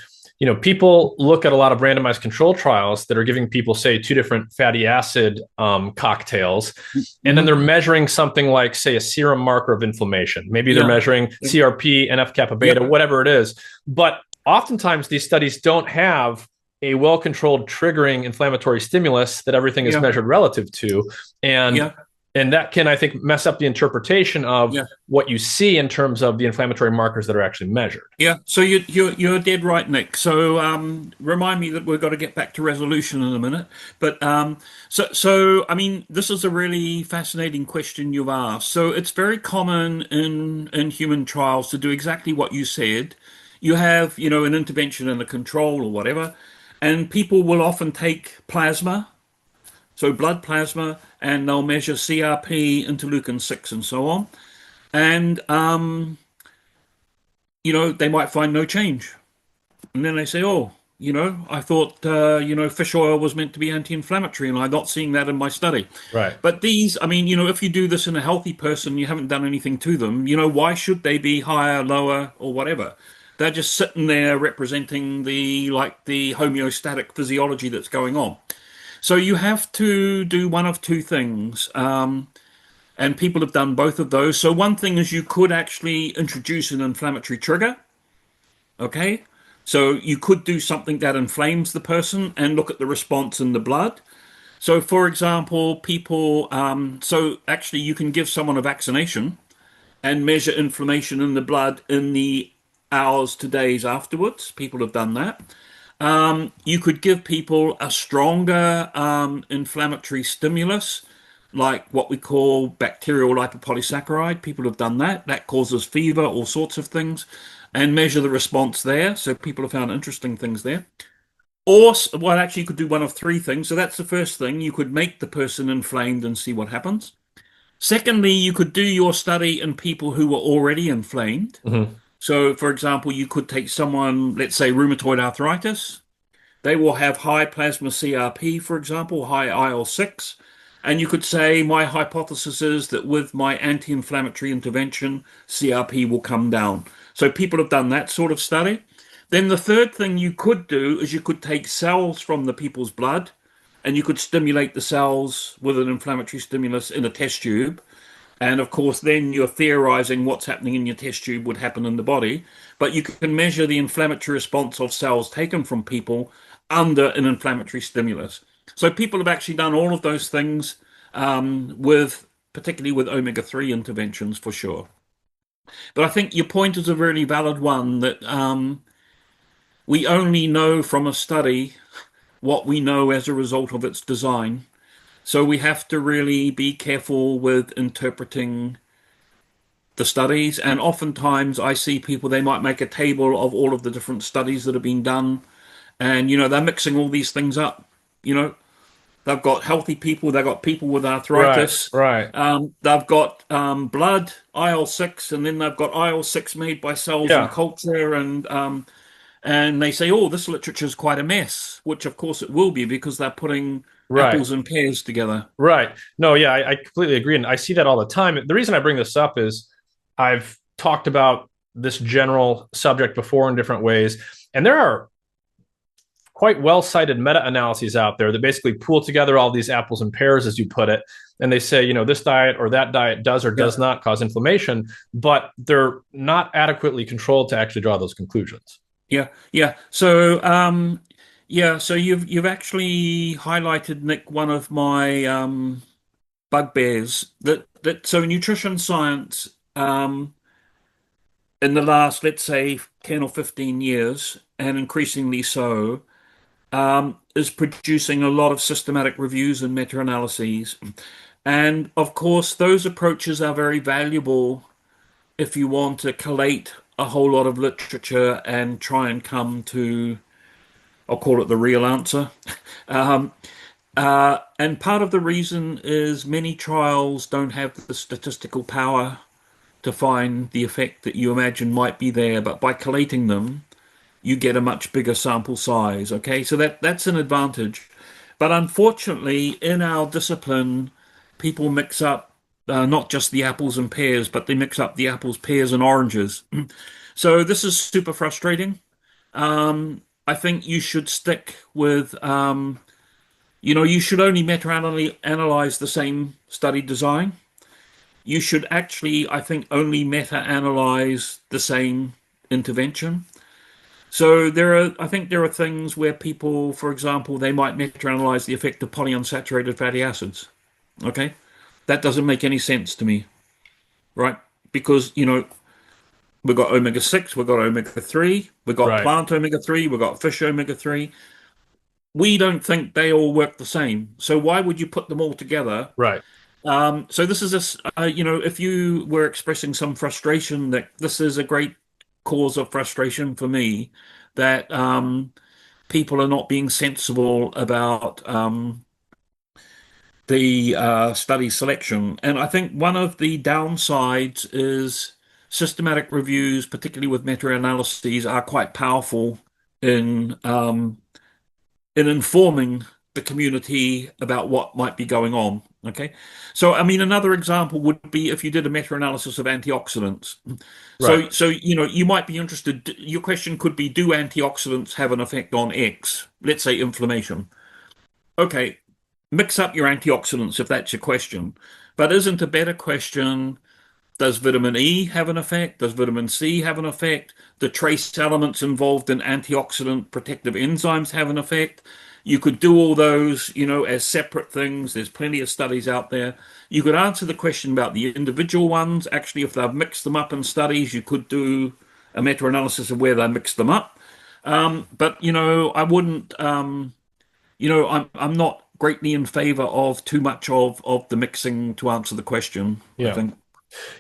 people look at a lot of randomized control trials that are giving people, say, two different fatty acid cocktails, and then they're measuring something like, say, a serum marker of inflammation. Maybe they're measuring CRP, NF-kappa beta, whatever it is. But oftentimes these studies don't have a well-controlled triggering inflammatory stimulus that everything is measured relative to. And that can, I think, mess up the interpretation of what you see in terms of the inflammatory markers that are actually measured.
Yeah, so you're dead right, Nick. So remind me that we've got to get back to resolution in a minute. But so I mean, this is a really fascinating question you've asked. So it's very common in human trials to do exactly what you said. You have, an intervention and a control or whatever, and people will often take plasma, so blood plasma, and they'll measure CRP, interleukin 6, and so on. And they might find no change. And then they say, oh, I thought, fish oil was meant to be anti-inflammatory, and I'm not seeing that in my study.
Right.
But these, I mean, if you do this in a healthy person, you haven't done anything to them, why should they be higher, lower, or whatever? They're just sitting there representing the homeostatic physiology that's going on. So you have to do one of two things. And people have done both of those. So one thing is you could actually introduce an inflammatory trigger. Okay. So you could do something that inflames the person and look at the response in the blood. So for example, so actually you can give someone a vaccination and measure inflammation in the blood in the hours to days afterwards. People have done that. You could give people a stronger inflammatory stimulus, like what we call bacterial lipopolysaccharide. People have done that. That causes fever, all sorts of things, and measure the response there. So people have found interesting things there. Or, well, actually, you could do one of three things. So that's the first thing. You could make the person inflamed and see what happens. Secondly, you could do your study in people who were already inflamed.
Mm-hmm.
So, for example, you could take someone, let's say rheumatoid arthritis. They will have high plasma CRP, for example, high IL-6. And you could say, my hypothesis is that with my anti-inflammatory intervention, CRP will come down. So people have done that sort of study. Then the third thing you could do is you could take cells from the people's blood and you could stimulate the cells with an inflammatory stimulus in a test tube. And of course, then you're theorizing what's happening in your test tube would happen in the body. But you can measure the inflammatory response of cells taken from people under an inflammatory stimulus. So people have actually done all of those things particularly with omega-3 interventions for sure. But I think your point is a really valid one that we only know from a study what we know as a result of its design. So we have to really be careful with interpreting the studies. And oftentimes I see people, they might make a table of all of the different studies that have been done. And, they're mixing all these things up. They've got healthy people, they've got people with arthritis.
Right.
They've got blood, IL-6, and then they've got IL-6 made by cells in culture. And they say, oh, this literature is quite a mess, which of course it will be because they're putting apples and pears together.
Right. No, yeah, I completely agree. And I see that all the time. The reason I bring this up is I've talked about this general subject before in different ways. And there are quite well-cited meta-analyses out there that basically pool together all these apples and pears, as you put it. And they say, this diet or that diet does or does not cause inflammation, but they're not adequately controlled to actually draw those conclusions.
Yeah. So, so you've actually highlighted, Nick, one of my bugbears that so nutrition science in the last, let's say, 10 or 15 years, and increasingly so, is producing a lot of systematic reviews and meta-analyses. And of course, those approaches are very valuable if you want to collate a whole lot of literature and try and come to, I'll call it the real answer. Um, and part of the reason is many trials don't have the statistical power to find the effect that you imagine might be there, but by collating them, you get a much bigger sample size. Okay, so that's an advantage. But unfortunately, in our discipline, people mix up not just the apples and pears, but they mix up the apples, pears, and oranges. So this is super frustrating. I think you should stick with, you should only meta-analyze the same study design. You should actually, I think, only meta-analyze the same intervention. So I think there are things where people, for example, they might meta-analyze the effect of polyunsaturated fatty acids. Okay, that doesn't make any sense to me, right? Because we've got omega-6, we've got omega-3, we've got
Right.
plant omega-3, we've got fish omega-3. We don't think they all work the same. So why would you put them all together?
Right.
So this is if you were expressing some frustration, that this is a great cause of frustration for me, that people are not being sensible about the study selection. And I think one of the downsides is systematic reviews, particularly with meta-analyses, are quite powerful in informing the community about what might be going on. Okay. So, I mean, another example would be if you did a meta-analysis of antioxidants.
Right.
So, you might be interested. Your question could be, do antioxidants have an effect on X? Let's say inflammation. Okay. Mix up your antioxidants if that's your question. But isn't a better question, does vitamin E have an effect? Does vitamin C have an effect? The trace elements involved in antioxidant protective enzymes have an effect. You could do all those, as separate things. There's plenty of studies out there. You could answer the question about the individual ones. Actually, if they've mixed them up in studies, you could do a meta-analysis of where they mixed them up. But I wouldn't. I'm not greatly in favor of too much of the mixing to answer the question, I
Yeah.
think.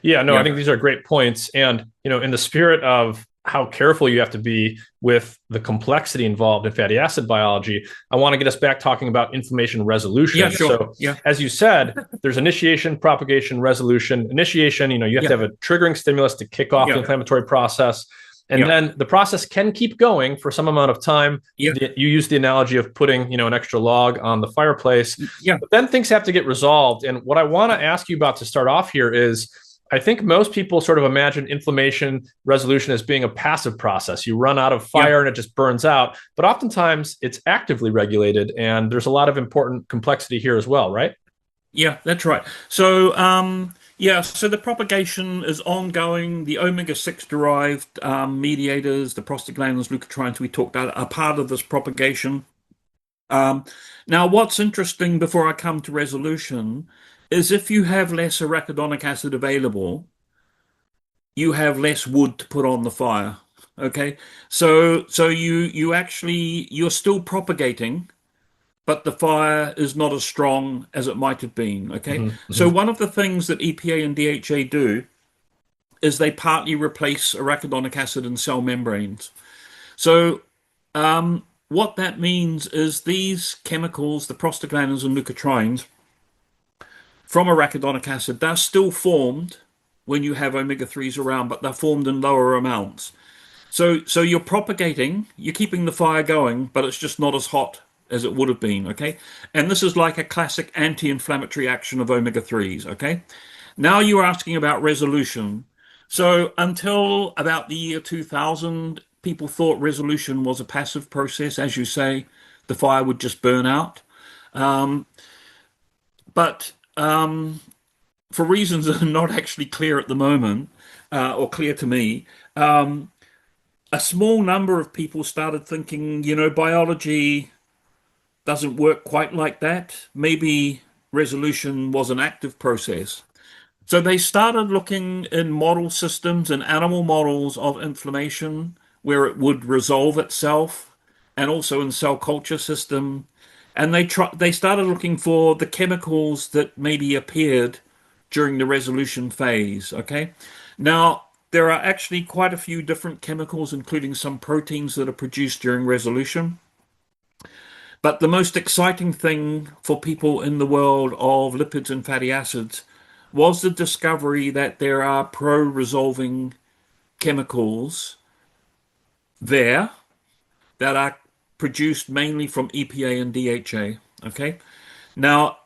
Yeah, no, I
Yeah.
think these are great points. And, in the spirit of how careful you have to be with the complexity involved in fatty acid biology, I want to get us back talking about inflammation
Yeah,
resolution.
sure.
So,
Yeah.
as you said, there's initiation, propagation, resolution. Initiation, you have to
Yeah.
have a triggering stimulus to kick off the
Yeah.
inflammatory process. And
Yeah.
then the process can keep going for some amount of time.
Yeah.
You use the analogy of putting, an extra log on the fireplace.
Yeah.
But then things have to get resolved. And what I want to ask you about to start off here is, I think most people sort of imagine inflammation resolution as being a passive process. You run out of
Yeah.
fire and it just burns out. But oftentimes it's actively regulated, and there's a lot of important complexity here as well, right?
Yeah, that's right. So, so the propagation is ongoing. The omega-6 derived mediators, the prostaglandins, leukotrienes we talked about, are part of this propagation. Um, Now, what's interesting before I come to resolution is if you have less arachidonic acid available, you have less wood to put on the fire. Okay, so you're still propagating, but the fire is not as strong as it might have been. Okay,
Mm-hmm,
so
mm-hmm.
one of the things that EPA and DHA do is they partly replace arachidonic acid in cell membranes. So what that means is these chemicals, the prostaglandins and leukotrienes from arachidonic acid, they're still formed when you have omega-3s around, but they're formed in lower amounts. So you're propagating, you're keeping the fire going, but it's just not as hot as it would have been, okay? And this is like a classic anti-inflammatory action of omega-3s, okay? Now you're asking about resolution. So until about the year 2000, people thought resolution was a passive process. As you say, the fire would just burn out. But for reasons that are not actually clear at the moment, or clear to me, a small number of people started thinking, biology doesn't work quite like that. Maybe resolution was an active process. So they started looking in model systems and animal models of inflammation where it would resolve itself, and also in cell culture system. And they started looking for the chemicals that maybe appeared during the resolution phase. Okay. Now, there are actually quite a few different chemicals, including some proteins that are produced during resolution. But the most exciting thing for people in the world of lipids and fatty acids was the discovery that there are pro-resolving chemicals there that are produced mainly from EPA and DHA. Okay. Now,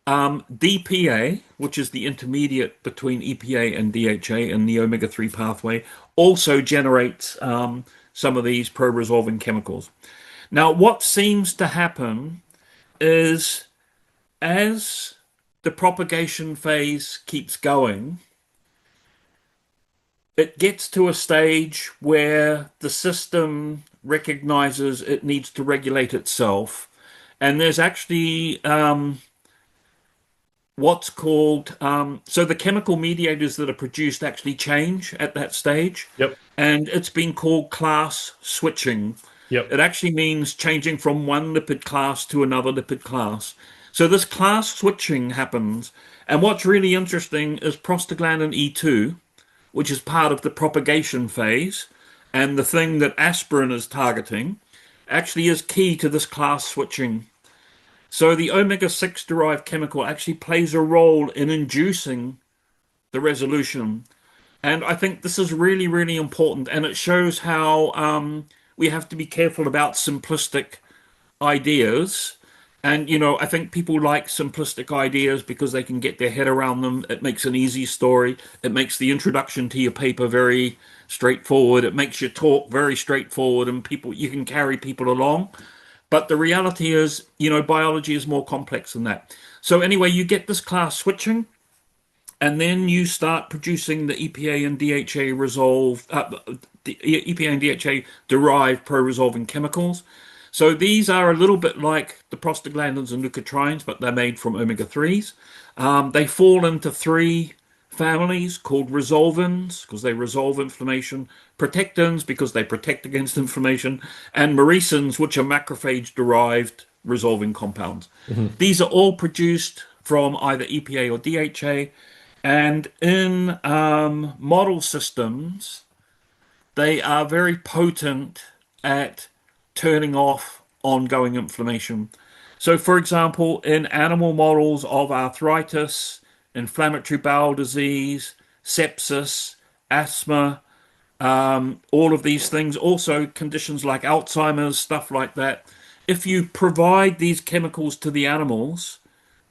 DPA, which is the intermediate between EPA and DHA in the omega-3 pathway, also generates some of these pro-resolving chemicals. Now, what seems to happen is as the propagation phase keeps going, it gets to a stage where the system recognizes it needs to regulate itself. And there's actually what's called, so the chemical mediators that are produced actually change at that stage.
Yep.
And it's been called class switching.
Yep.
It actually means changing from one lipid class to another lipid class. So this class switching happens. And what's really interesting is prostaglandin E2, which is part of the propagation phase, and the thing that aspirin is targeting, actually is key to this class switching. So the omega-6 derived chemical actually plays a role in inducing the resolution. And I think this is really, really important. And it shows how we have to be careful about simplistic ideas. And, I think people like simplistic ideas because they can get their head around them. It makes an easy story. It makes the introduction to your paper very straightforward. It makes your talk very straightforward, and you can carry people along. But the reality is, biology is more complex than that. So anyway, you get this class switching, and then you start producing the EPA and DHA the EPA and DHA derived pro-resolving chemicals. So these are a little bit like the prostaglandins and leukotrienes, but they're made from omega-3s. They fall into three families called resolvins because they resolve inflammation, protectins because they protect against inflammation, and merisins, which are macrophage-derived resolving compounds. These are all produced from either EPA or DHA, and in model systems, they are very potent at turning off ongoing inflammation. So, for example, in animal models of arthritis, inflammatory bowel disease, sepsis, asthma, all of these things, also conditions like Alzheimer's, stuff like that. If you provide these chemicals to the animals,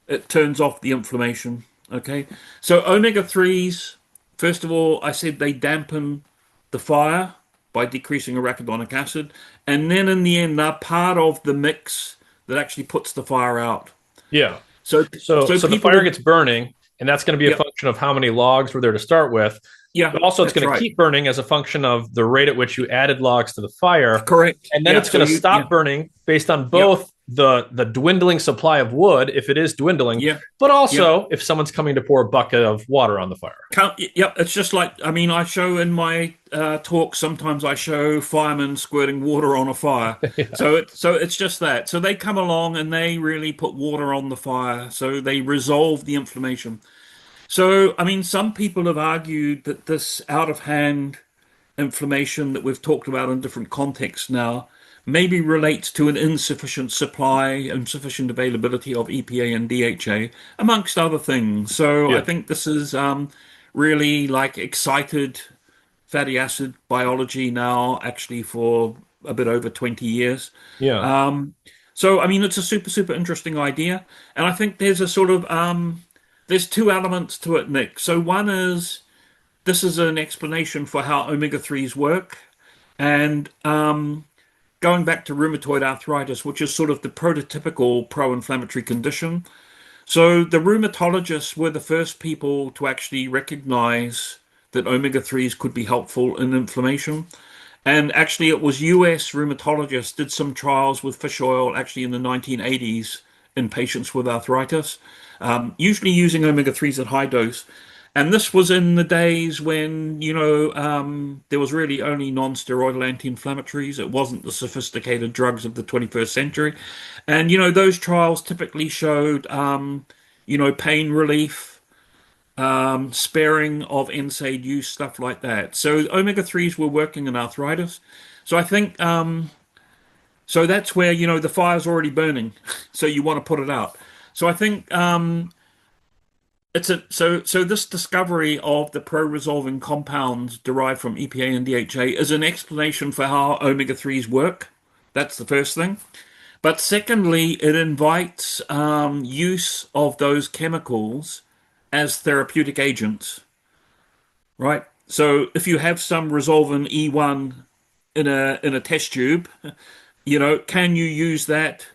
it turns off the inflammation. Okay. So omega-3s, first of all, I said they dampen the fire by decreasing arachidonic acid. And then in the end, they're part of the mix that actually puts the fire out.
Yeah.
So
the fire gets burning, and that's going to be a function of how many logs were there to start with.
Yeah.
But also, it's going to keep burning as a function of the rate at which you added logs to the fire.
Correct.
And then it's going to stop burning based on both the dwindling supply of wood, if it is dwindling, but also if someone's coming to pour a bucket of water on the fire.
It's just like, I show in my talk, sometimes I show firemen squirting water on a fire. So it's just that. So they come along and they really put water on the fire. So they resolve the inflammation. So, some people have argued that this out of hand inflammation that we've talked about in different contexts now maybe relates to an insufficient supply, insufficient availability of EPA and DHA, amongst other things. So I think this is really like excited fatty acid biology now, actually for a bit over 20 years. So, it's a super, super interesting idea. And I think there's a sort of, there's two elements to it, Nick. So one is, this is an explanation for how omega-3s work. And going back to rheumatoid arthritis, which is sort of the prototypical pro-inflammatory condition. So the rheumatologists were the first people to actually recognize that omega-3s could be helpful in inflammation. And actually it was US rheumatologists did some trials with fish oil actually in the 1980s in patients with arthritis, usually using omega-3s at high dose. And this was in the days when, there was really only non-steroidal anti-inflammatories. It wasn't the sophisticated drugs of the 21st century. And, those trials typically showed, pain relief, sparing of NSAID use, stuff like that. So omega-3s were working in arthritis. So I think, so that's where, the fire's already burning. So you want to put it out. So I think, so this discovery of the pro-resolving compounds derived from EPA and DHA is an explanation for how omega-3s work. That's the first thing. But secondly, it invites use of those chemicals as therapeutic agents, right? So if you have some Resolvin E1 in a test tube, can you use that,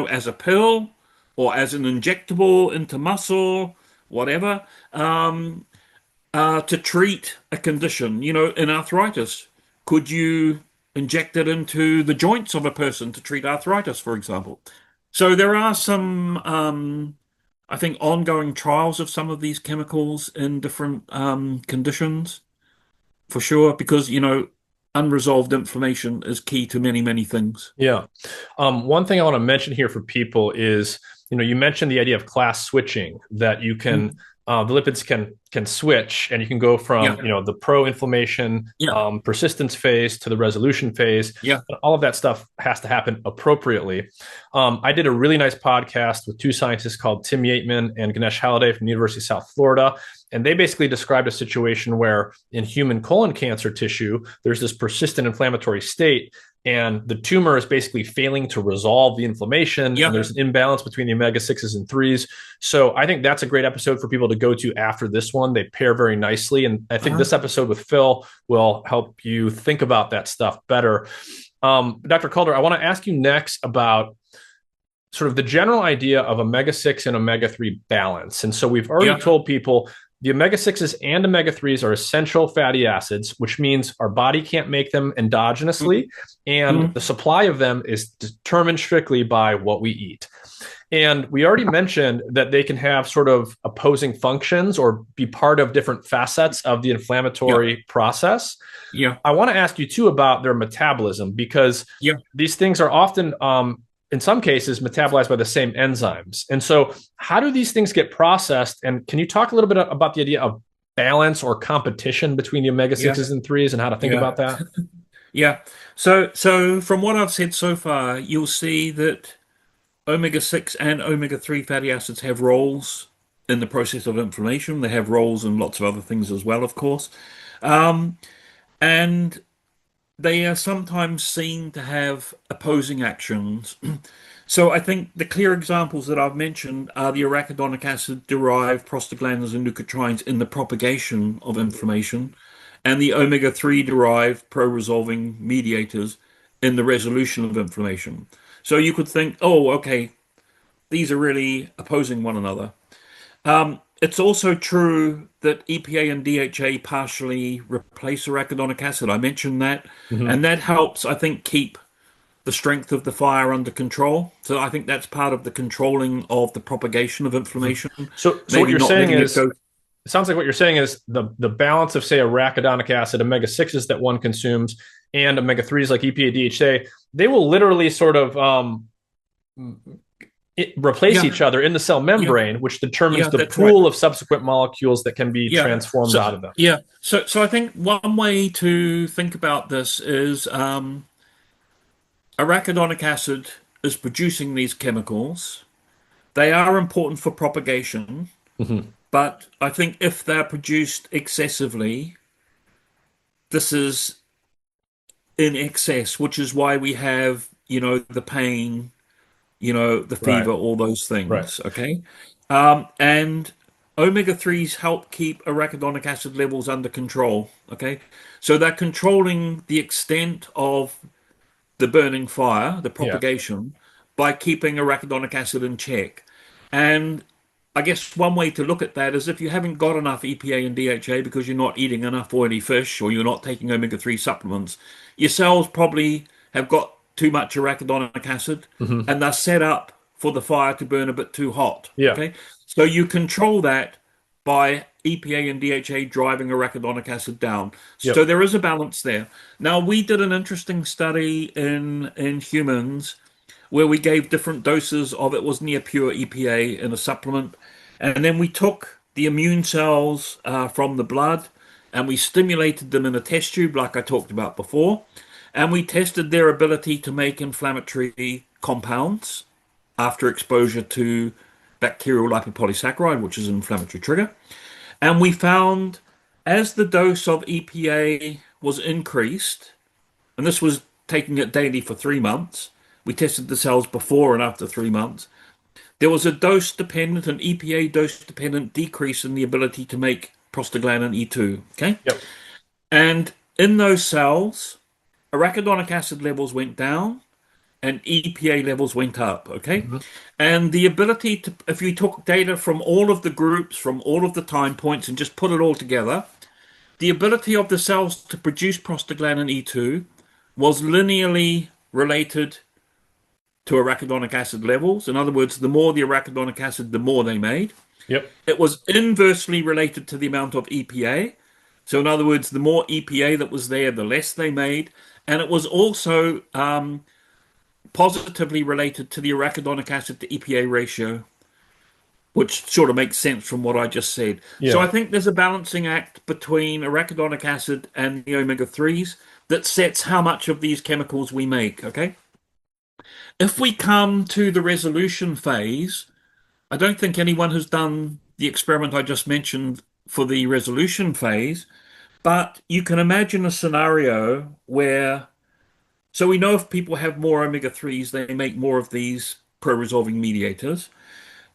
as a pill or as an injectable into muscle, whatever, to treat a condition, in arthritis? Could you inject it into the joints of a person to treat arthritis, for example? So there are some, I think, ongoing trials of some of these chemicals in different conditions, for sure, because, unresolved inflammation is key to many, many things.
Yeah. One thing I want to mention here for people is, you mentioned the idea of class switching, that you can, the lipids can switch, and you can go from,
Yeah.
the pro-inflammation
Yeah.
persistence phase to the resolution phase.
Yeah.
And all of that stuff has to happen appropriately. I did a really nice podcast with two scientists called Tim Yateman and Ganesh Halliday from the University of South Florida. And they basically described a situation where in human colon cancer tissue, there's this persistent inflammatory state, and the tumor is basically failing to resolve the inflammation.
Yeah.
And there's an imbalance between the omega-6s and 3s. So I think that's a great episode for people to go to after this one. They pair very nicely. And I think this episode with Phil will help you think about that stuff better. Dr. Calder, I want to ask you next about sort of the general idea of omega-6 and omega-3 balance. And so we've already told people the omega-6s and omega-3s are essential fatty acids, which means our body can't make them endogenously, and the supply of them is determined strictly by what we eat. And we already mentioned that they can have sort of opposing functions or be part of different facets of the inflammatory process.
Yeah.
I want to ask you too about their metabolism, because these things are often in some cases metabolized by the same enzymes. And so how do these things get processed? And can you talk a little bit about the idea of balance or competition between the omega-6s and 3s and how to think about that?
Yeah. So from what I've said so far, you'll see that omega-6 and omega-3 fatty acids have roles in the process of inflammation. They have roles in lots of other things as well, of course. And they are sometimes seen to have opposing actions. So I think the clear examples that I've mentioned are the arachidonic acid-derived prostaglandins and leukotrienes in the propagation of inflammation, and the omega-3 derived pro-resolving mediators in the resolution of inflammation. So you could think, oh, okay, these are really opposing one another. It's also true that EPA and DHA partially replace arachidonic acid. I mentioned that, and that helps, I think, keep the strength of the fire under control. So I think that's part of the controlling of the propagation of inflammation.
So what you're saying is, it sounds like what you're saying is the balance of, say, arachidonic acid, omega-6s that one consumes, and omega-3s like EPA, DHA, they will literally sort of replace each other in the cell membrane, which determines the pool of subsequent molecules that can be transformed out of them.
Yeah. So I think one way to think about this is arachidonic acid is producing these chemicals. They are important for propagation, but I think if they're produced excessively, this is in excess, which is why we have, the pain, the fever, all those things. Okay. And omega-3s help keep arachidonic acid levels under control. Okay. So they're controlling the extent of the burning fire, the propagation, by keeping arachidonic acid in check. And I guess one way to look at that is if you haven't got enough EPA and DHA because you're not eating enough oily fish or you're not taking omega-3 supplements, your cells probably have got too much arachidonic acid and they're set up for the fire to burn a bit too hot. Okay. So you control that by EPA and DHA driving arachidonic acid down. So
Yep.
there is a balance there. Now, we did an interesting study in humans where we gave different doses of it was near pure EPA in a supplement. And then we took the immune cells from the blood and we stimulated them in a test tube, like I talked about before. And we tested their ability to make inflammatory compounds after exposure to bacterial lipopolysaccharide, which is an inflammatory trigger. And we found as the dose of EPA was increased, and this was taking it daily for 3 months, we tested the cells before and after 3 months, there was a dose dependent, an EPA dose dependent decrease in the ability to make prostaglandin E2. Okay.
Yep.
And in those cells, arachidonic acid levels went down and EPA levels went up. Okay.
Mhm.
And the ability to, if you took data from all of the groups, from all of the time points, and just put it all together, the ability of the cells to produce prostaglandin E2 was linearly related to arachidonic acid levels. In other words, the more the arachidonic acid, the more they made.
Yep.
It was inversely related to the amount of EPA. So, in other words, the more EPA that was there, the less they made. And it was also positively related to the arachidonic acid to EPA ratio, which sort of makes sense from what I just said.
Yeah.
So I think there's a balancing act between arachidonic acid and the omega-3s that sets how much of these chemicals we make, okay? If we come to the resolution phase, I don't think anyone has done the experiment I just mentioned for the resolution phase, but you can imagine a scenario where, so we know if people have more omega-3s, they make more of these pro-resolving mediators.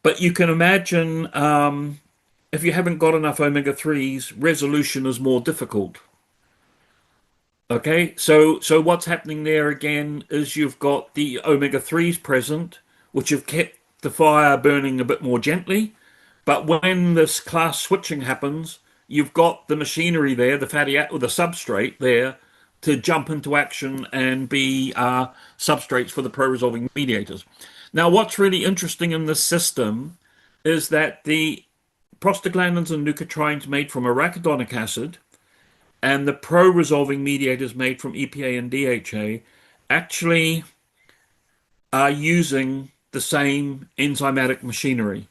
But you can imagine if you haven't got enough omega-3s, resolution is more difficult. Okay, so what's happening there again is you've got the omega-3s present, which have kept the fire burning a bit more gently. But when this class switching happens, you've got the machinery there, the fatty or the substrate there to jump into action and be substrates for the pro-resolving mediators. Now, what's really interesting in this system is that the prostaglandins and leukotrienes made from arachidonic acid and the pro-resolving mediators made from EPA and DHA actually are using the same enzymatic machinery.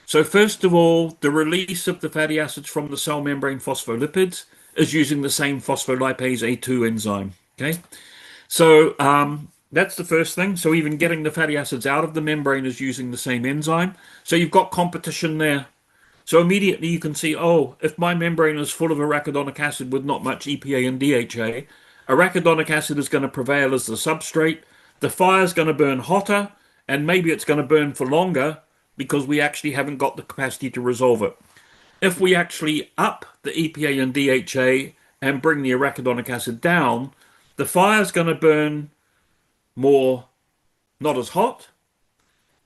So first of all, the release of the fatty acids from the cell membrane phospholipids is using the same phospholipase A2 enzyme. Okay, so that's the first thing. So even getting the fatty acids out of the membrane is using the same enzyme. So you've got competition there. So immediately you can see, oh, if my membrane is full of arachidonic acid with not much EPA and DHA, arachidonic acid is going to prevail as the substrate. The fire's going to burn hotter, and maybe it's going to burn for longer because we actually haven't got the capacity to resolve it. If we actually up the EPA and DHA and bring the arachidonic acid down, the fire's going to burn more, not as hot,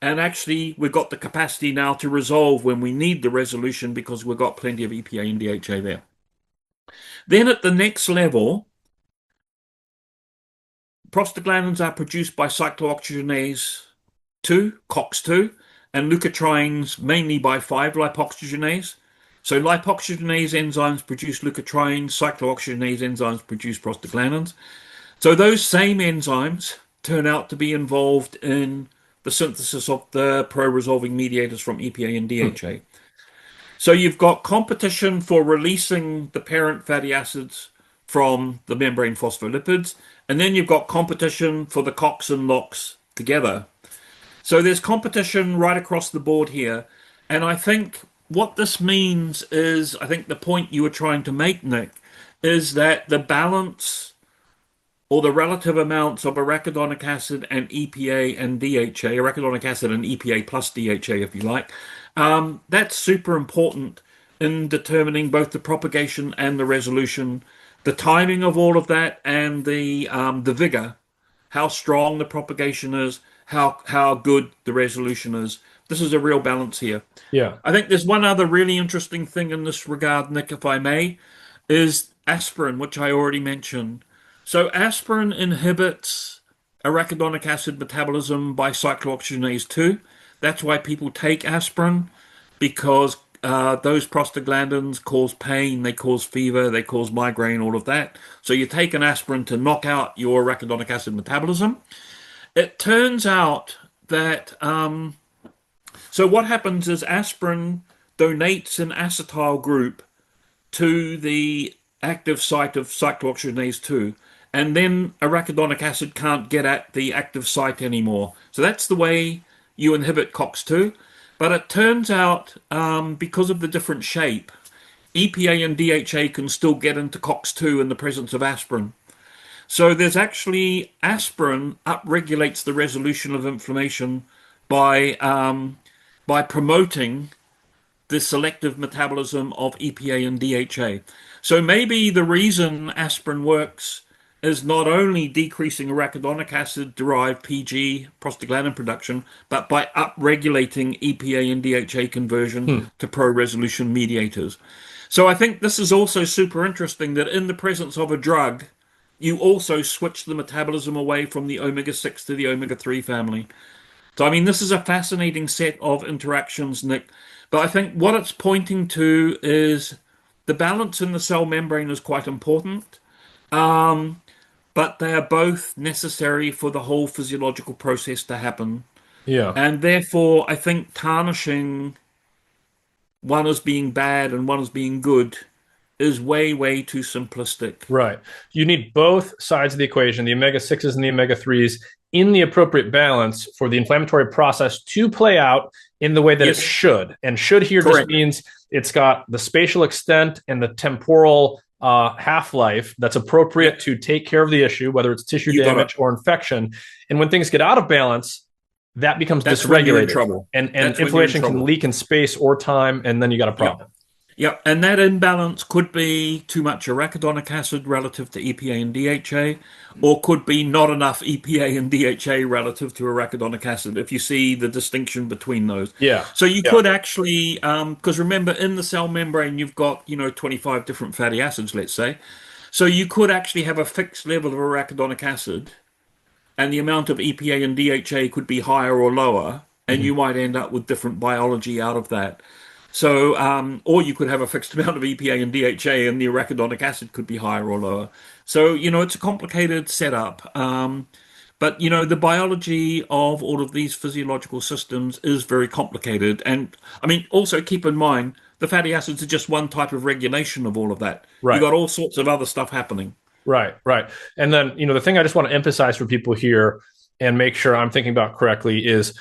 and actually we've got the capacity now to resolve when we need the resolution because we've got plenty of EPA and DHA there. Then at the next level, prostaglandins are produced by cyclooxygenase 2, COX-2, and leukotrienes mainly by 5-lipoxygenase. So lipoxygenase enzymes produce leukotrienes, cyclooxygenase enzymes produce prostaglandins. So those same enzymes turn out to be involved in the synthesis of the pro-resolving mediators from EPA and DHA. So you've got competition for releasing the parent fatty acids from the membrane phospholipids, and then you've got competition for the COX and LOX together. So there's competition right across the board here, and I think what this means is, I think the point you were trying to make, Nick, is that the balance or the relative amounts of arachidonic acid and EPA and DHA, arachidonic acid and EPA plus DHA, if you like, that's super important in determining both the propagation and the resolution, the timing of all of that, and the vigor, how strong the propagation is, how good the resolution is. This is a real balance here.
Yeah.
I think there's one other really interesting thing in this regard, Nick, if I may, is aspirin, which I already mentioned. So aspirin inhibits arachidonic acid metabolism by cyclooxygenase 2. That's why people take aspirin, because those prostaglandins cause pain, they cause fever, they cause migraine, all of that. So you take an aspirin to knock out your arachidonic acid metabolism. It turns out that so what happens is aspirin donates an acetyl group to the active site of cyclooxygenase 2, and then arachidonic acid can't get at the active site anymore. So that's the way you inhibit COX-2. But it turns out, because of the different shape, EPA and DHA can still get into COX-2 in the presence of aspirin. So there's actually aspirin upregulates the resolution of inflammation by promoting the selective metabolism of EPA and DHA. So maybe the reason aspirin works is not only decreasing arachidonic acid-derived PG prostaglandin production, but by upregulating EPA and DHA conversion to pro-resolution mediators. So I think this is also super interesting that in the presence of a drug, you also switch the metabolism away from the omega-6 to the omega-3 family. So, I mean, this is a fascinating set of interactions, Nick. But I think what it's pointing to is the balance in the cell membrane is quite important. But they are both necessary for the whole physiological process to happen.
Yeah.
And therefore, I think tarnishing one as being bad and one as being good is way, way too simplistic.
Right. You need both sides of the equation, the omega-6s and the omega-3s, in the appropriate balance for the inflammatory process to play out in the way that it should. And should here just means it's got the spatial extent and the temporal half-life that's appropriate to take care of the issue, whether it's tissue damage or infection. And when things get out of balance, that becomes dysregulated.
Trouble.
And inflammation can leak in space or time, and then you got a problem.
Yep, and that imbalance could be too much arachidonic acid relative to EPA and DHA, or could be not enough EPA and DHA relative to arachidonic acid, if you see the distinction between those.
Yeah.
So you could actually, because remember, in the cell membrane, you've got, 25 different fatty acids, let's say. So you could actually have a fixed level of arachidonic acid, and the amount of EPA and DHA could be higher or lower, and you might end up with different biology out of that. So, or you could have a fixed amount of EPA and DHA and the arachidonic acid could be higher or lower. So, it's a complicated setup. But, the biology of all of these physiological systems is very complicated. And, I mean, also keep in mind, the fatty acids are just one type of regulation of all of that.
Right.
You've got all sorts of other stuff happening.
Right. And then, the thing I just want to emphasize for people here and make sure I'm thinking about correctly is,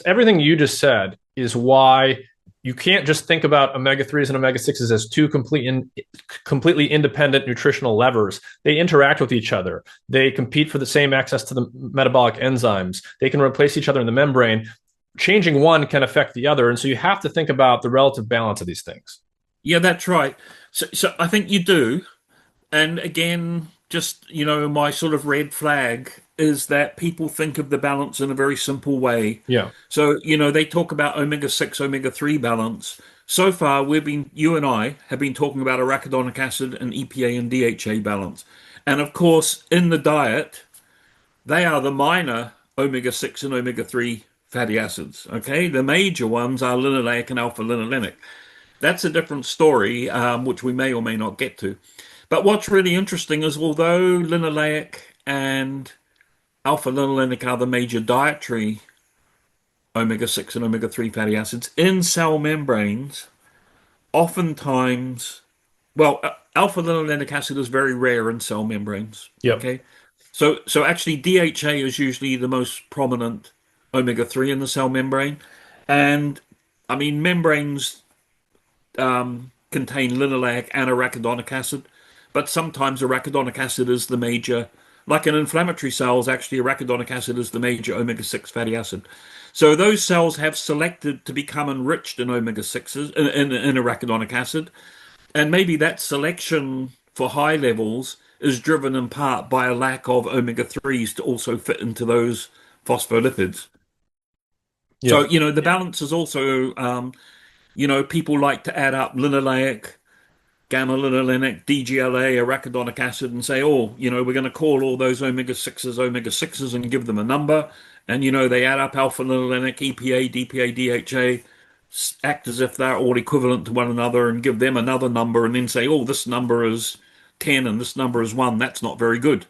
everything you just said is why you can't just think about omega-3s and omega-6s as two completely independent nutritional levers. They interact with each other. They compete for the same access to the metabolic enzymes. They can replace each other in the membrane. Changing one can affect the other. And so you have to think about the relative balance of these things.
Yeah, that's right. So I think you do. And again, just, my sort of red flag is that people think of the balance in a very simple way.
Yeah.
So, they talk about omega-6, omega-3 balance. So far, you and I have been talking about arachidonic acid and EPA and DHA balance. And of course, in the diet, they are the minor omega-6 and omega-3 fatty acids. Okay. The major ones are linoleic and alpha-linolenic. That's a different story, which we may or may not get to. But what's really interesting is although linoleic and alpha-linolenic are the major dietary omega-6 and omega-3 fatty acids, in cell membranes, oftentimes, alpha-linolenic acid is very rare in cell membranes.
Yep.
Okay. So actually DHA is usually the most prominent omega-3 in the cell membrane. And I mean, membranes contain linoleic and arachidonic acid. But sometimes arachidonic acid is the major, like in inflammatory cells, actually arachidonic acid is the major omega-6 fatty acid. So those cells have selected to become enriched in omega-6s, in arachidonic acid. And maybe that selection for high levels is driven in part by a lack of omega-3s to also fit into those phospholipids. Yeah. So, the balance is also, people like to add up linoleic, gamma-linolenic, DGLA, arachidonic acid, and say, we're going to call all those omega-6s and give them a number. And, they add up alpha-linolenic, EPA, DPA, DHA. act as if they're all equivalent to one another and give them another number and then say, oh, this number is 10 and this number is 1. That's not very good.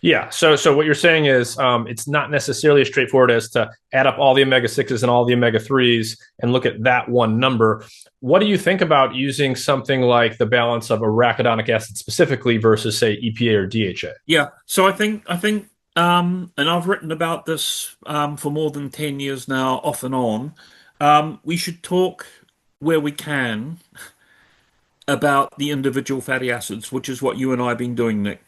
Yeah. So what you're saying is it's not necessarily as straightforward as to add up all the omega-6s and all the omega-3s and look at that one number. What do you think about using something like the balance of arachidonic acid specifically versus, say, EPA or DHA?
Yeah. So I think, and I've written about this for more than 10 years now, off and on. We should talk where we can about the individual fatty acids, which is what you and I have been doing, Nick.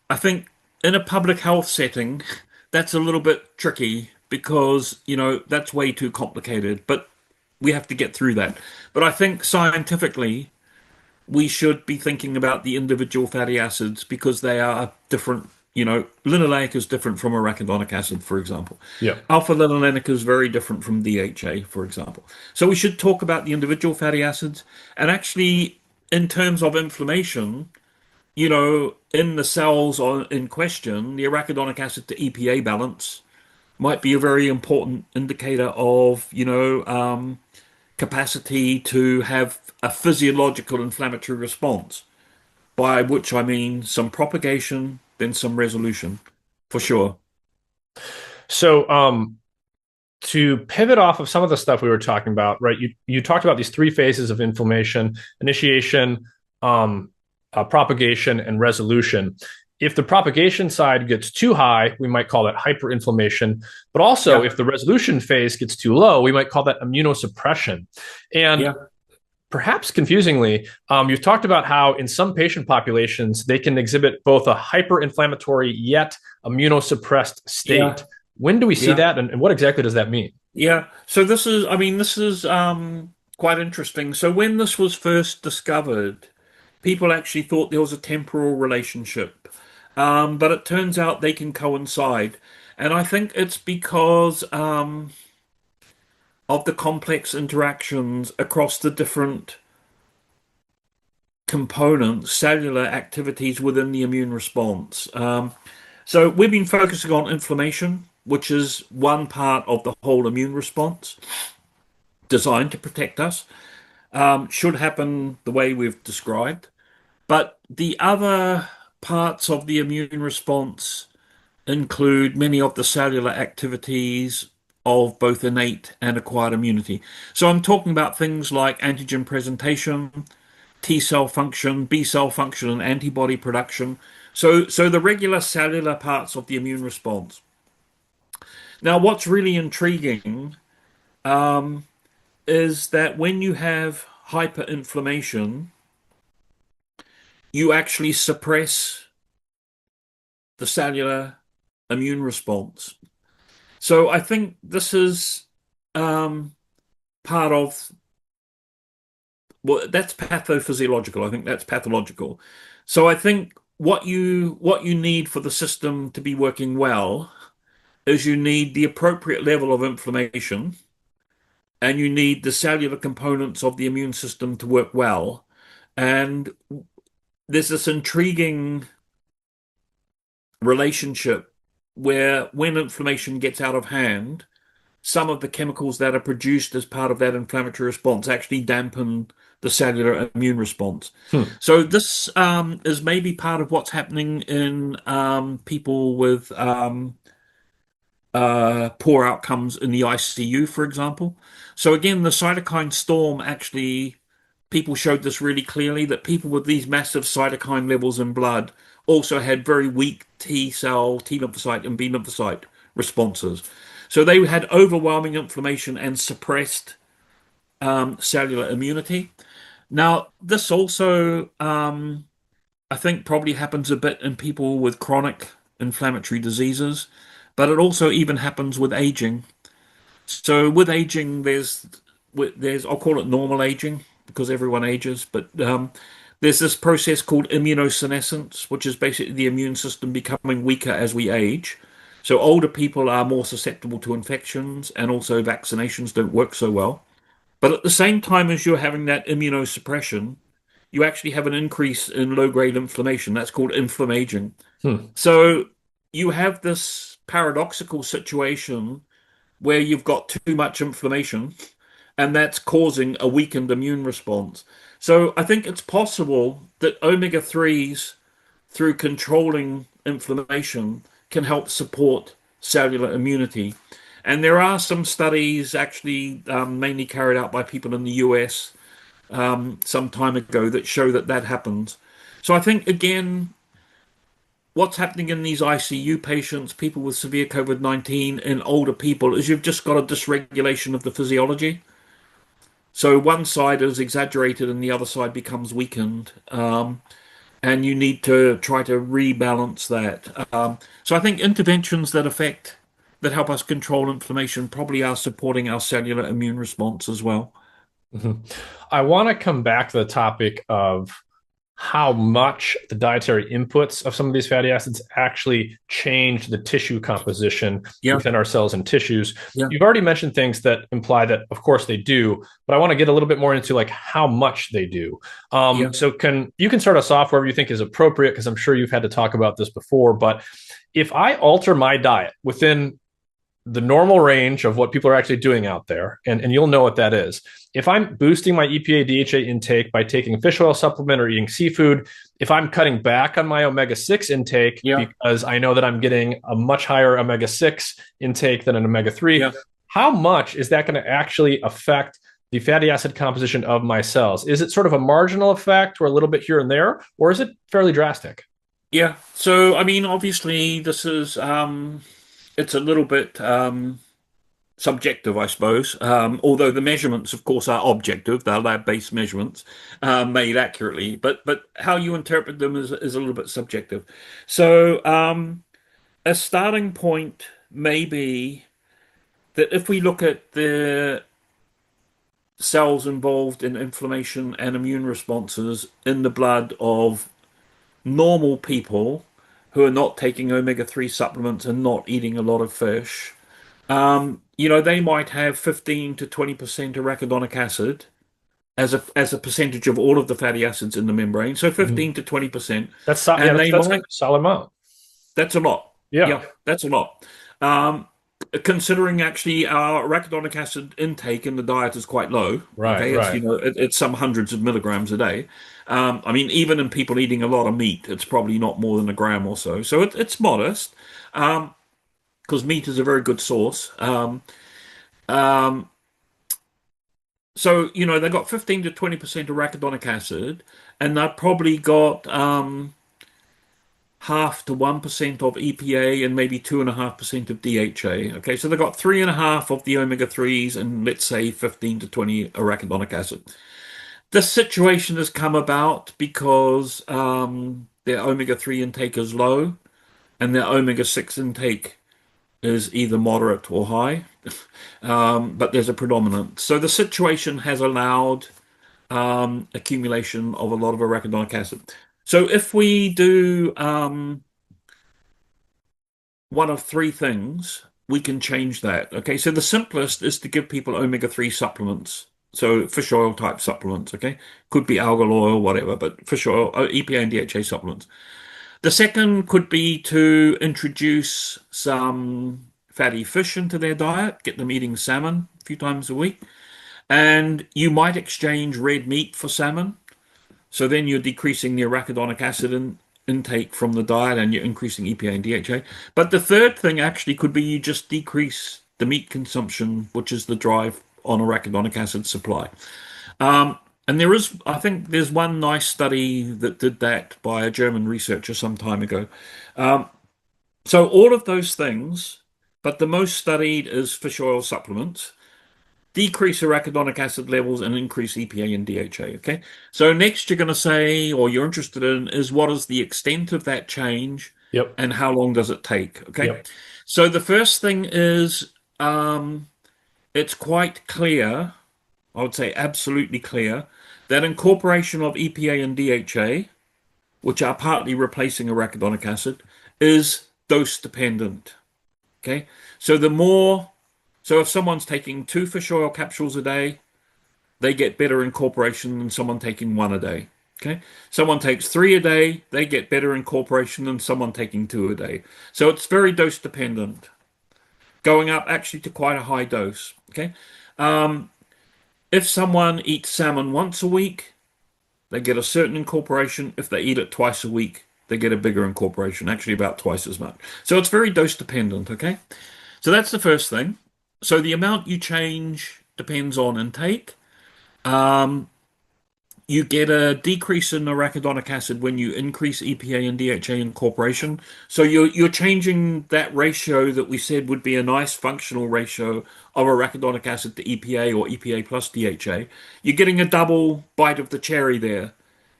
I think in a public health setting, that's a little bit tricky because, that's way too complicated, but we have to get through that. But I think scientifically, we should be thinking about the individual fatty acids because they are different. Linoleic is different from arachidonic acid, for example.
Yeah.
Alpha linolenic is very different from DHA, for example. So we should talk about the individual fatty acids. And actually, in terms of inflammation, in the cells in question, the arachidonic acid to EPA balance might be a very important indicator of, capacity to have a physiological inflammatory response, by which I mean some propagation, then some resolution, for sure.
So to pivot off of some of the stuff we were talking about, right? You talked about these three phases of inflammation: initiation, propagation, and resolution. If the propagation side gets too high, we might call it hyperinflammation. But also,
Yeah,
if the resolution phase gets too low, we might call that immunosuppression. And
yeah,
perhaps confusingly, you've talked about how in some patient populations, they can exhibit both a hyperinflammatory yet immunosuppressed
yeah,
state. When do we see
yeah,
that, and what exactly does that mean?
yeah. So this is quite interesting. So when this was first discovered, people actually thought there was a temporal relationship. But it turns out they can coincide. And I think it's because of the complex interactions across the different components, cellular activities within the immune response. So we've been focusing on inflammation, which is one part of the whole immune response designed to protect us. Should happen the way we've described. But the other parts of the immune response include many of the cellular activities of both innate and acquired immunity. So I'm talking about things like antigen presentation, T cell function, B cell function, and antibody production. So the regular cellular parts of the immune response. Now, what's really intriguing is that when you have hyperinflammation, you actually suppress the cellular immune response. So I think this is um, part of, well, that's pathophysiological. I think that's pathological. So I think what you need for the system to be working well is you need the appropriate level of inflammation and you need the cellular components of the immune system to work well. And there's this intriguing relationship where when inflammation gets out of hand, some of the chemicals that are produced as part of that inflammatory response actually dampen the cellular immune response.
Hmm.
So this is maybe part of what's happening in people with poor outcomes in the ICU, for example. So again, the cytokine storm actually, people showed this really clearly that people with these massive cytokine levels in blood also had very weak T cell, T lymphocyte, and B lymphocyte responses. So they had overwhelming inflammation and suppressed cellular immunity. Now, this also, I think, probably happens a bit in people with chronic inflammatory diseases, but it also even happens with aging. So with aging, there's I'll call it normal aging because everyone ages, but there's this process called immunosenescence, which is basically the immune system becoming weaker as we age. So older people are more susceptible to infections, and also vaccinations don't work so well. But at the same time as you're having that immunosuppression, you actually have an increase in low-grade inflammation. That's called inflammaging.
Hmm.
So you have this paradoxical situation where you've got too much inflammation and that's causing a weakened immune response. So I think it's possible that omega-3s, through controlling inflammation, can help support cellular immunity. And there are some studies actually mainly carried out by people in the US some time ago that show that that happens. So I think, again, what's happening in these ICU patients, people with severe COVID-19, and older people is you've just got a dysregulation of the physiology. So one side is exaggerated and the other side becomes weakened. And you need to try to rebalance that. So I think interventions that help us control inflammation probably are supporting our cellular immune response as well.
Mhm. I want to come back to the topic of how much the dietary inputs of some of these fatty acids actually change the tissue composition
Yeah,
within our cells and tissues.
yeah,
You've already mentioned things that imply that, of course, they do, but I want to get a little bit more into like how much they do.
yeah,
So can you can start us off wherever you think is appropriate, because I'm sure you've had to talk about this before, but if I alter my diet within the normal range of what people are actually doing out there, and you'll know what that is. If I'm boosting my EPA DHA intake by taking a fish oil supplement or eating seafood, if I'm cutting back on my omega-6 intake
yeah,
because I know that I'm getting a much higher omega-6 intake than an omega-3,
yeah.
how much is that going to actually affect the fatty acid composition of my cells? Is it sort of a marginal effect or a little bit here and there, or is it fairly drastic?
Yeah. So, I mean, obviously, this is it's a little bit subjective, I suppose. Although the measurements, of course, are objective; they're lab-based measurements made accurately. But how you interpret them is a little bit subjective. So, a starting point may be that if we look at the cells involved in inflammation and immune responses in the blood of normal people who are not taking omega-3 supplements and not eating a lot of fish, they might have 15 to 20% arachidonic acid as a percentage of all of the fatty acids in the membrane. So
Mhm.
15 to 20%.
Yeah,
And they
that's a
might,
solid amount.
that's a lot.
Yeah,
Yeah, that's a lot. Um, Considering actually our arachidonic acid intake in the diet is quite low.
right,
Okay, it's
right.
it's some hundreds of milligrams a day. I mean, even in people eating a lot of meat, it's probably not more than a gram or so. So it's modest, because meat is a very good source. Um, so they've got 15 to 20% arachidonic acid, and they've probably got half to 1% of EPA and maybe 2.5% of DHA. Okay, so they've got 3.5 of the omega-3s and let's say 15 to 20 arachidonic acid. This situation has come about because their omega-3 intake is low and their omega-6 intake is either moderate or high, but there's a predominant. So the situation has allowed accumulation of a lot of arachidonic acid. So if we do one of three things, we can change that. Okay, so the simplest is to give people omega-3 supplements. So fish oil type supplements, okay? Could be algal oil, whatever, but fish oil, EPA and DHA supplements. The second could be to introduce some fatty fish into their diet, get them eating salmon a few times a week. And you might exchange red meat for salmon. So then you're decreasing the arachidonic acid intake from the diet and you're increasing EPA and DHA. But the third thing actually could be you just decrease the meat consumption, which is the drive on arachidonic acid supply. And I think there's one nice study that did that by a German researcher some time ago. So all of those things, but the most studied is fish oil supplements decrease arachidonic acid levels and increase EPA and DHA. Okay. So next you're going to say, or you're interested in, is what is the extent of that change
Yep,
and how long does it take? Okay.
yep.
So the first thing is it's quite clear, I would say absolutely clear, that incorporation of EPA and DHA, which are partly replacing arachidonic acid, is dose dependent. Okay. So so if someone's taking two fish oil capsules a day, they get better incorporation than someone taking one a day. Okay. Someone takes three a day, they get better incorporation than someone taking two a day. So it's very dose dependent. going up actually to quite a high dose. Okay. Um, if someone eats salmon once a week, they get a certain incorporation. If they eat it twice a week, they get a bigger incorporation, actually about twice as much. So it's very dose dependent. Okay. So that's the first thing. So the amount you change depends on intake. Um, you get a decrease in arachidonic acid when you increase EPA and DHA incorporation. So you're changing that ratio that we said would be a nice functional ratio of arachidonic acid to EPA or EPA plus DHA. You're getting a double bite of the cherry there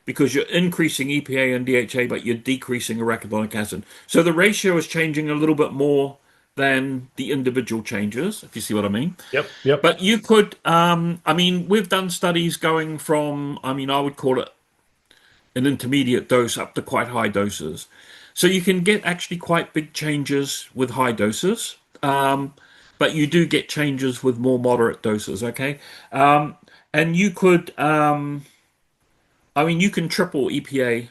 because you're increasing EPA and DHA, but you're decreasing arachidonic acid. So the ratio is changing a little bit more than the individual changes, if you see what I mean.
Yep. Yep.
But you could, I mean, we've done studies going from, I mean, I would call it an intermediate dose up to quite high doses. So you can get actually quite big changes with high doses, but you do get changes with more moderate doses, okay? And you could, I mean, you can triple EPA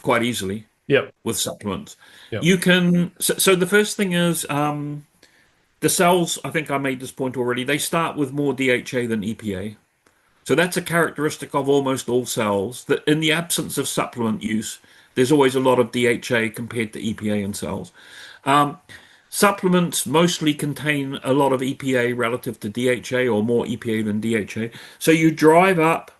quite easily
Yep.
with supplements.
Yep.
You can, so the first thing is, the cells, I think I made this point already, they start with more DHA than EPA. So that's a characteristic of almost all cells, that in the absence of supplement use, there's always a lot of DHA compared to EPA in cells. Supplements mostly contain a lot of EPA relative to DHA, or more EPA than DHA. So you drive up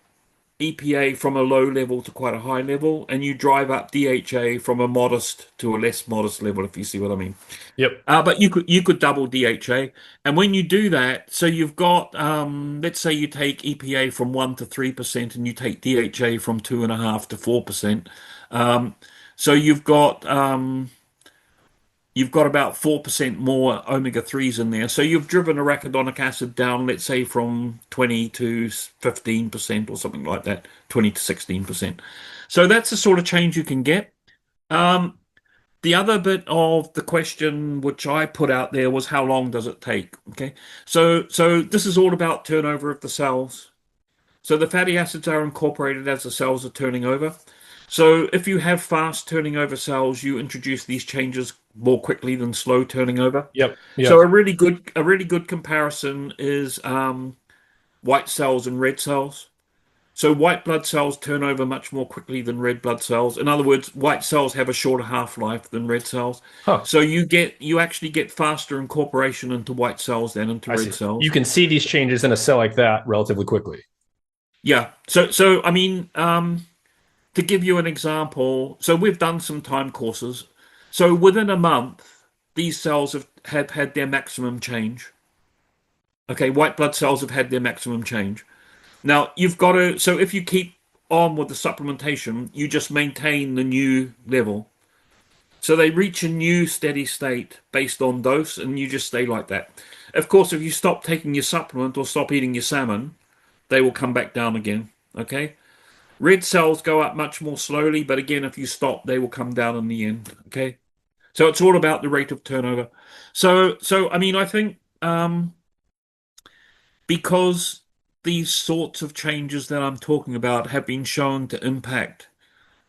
EPA from a low level to quite a high level, and you drive up DHA from a modest to a less modest level, if you see what I mean.
Yep.
But you could double DHA, and when you do that, so you've got let's say you take EPA from 1 to 3%, and you take DHA from 2.5 to 4%. So you've got about 4% more omega-3s in there. So you've driven arachidonic acid down, let's say, from 20 to 15% or something like that, 20 to 16%. So that's the sort of change you can get. The other bit of the question which I put out there was how long does it take? Okay. So this is all about turnover of the cells. So the fatty acids are incorporated as the cells are turning over. So if you have fast turning over cells, you introduce these changes more quickly than slow turning over.
Yep. Yep.
So a really good comparison is white cells and red cells. So white blood cells turn over much more quickly than red blood cells. In other words, white cells have a shorter half-life than red cells.
Huh.
So you actually get faster incorporation into white cells than into
I
red
see.
cells.
You can see these changes in a cell like that relatively quickly.
Yeah. So I mean, to give you an example, so we've done some time courses. So within a month, these cells have had their maximum change. Okay, white blood cells have had their maximum change. Now you've got to, so if you keep on with the supplementation, you just maintain the new level. So they reach a new steady state based on dose, and you just stay like that. Of course, if you stop taking your supplement or stop eating your salmon, they will come back down again. Okay? Red cells go up much more slowly, but again, if you stop, they will come down in the end. Okay? So it's all about the rate of turnover. So I mean, I think because these sorts of changes that I'm talking about have been shown to impact,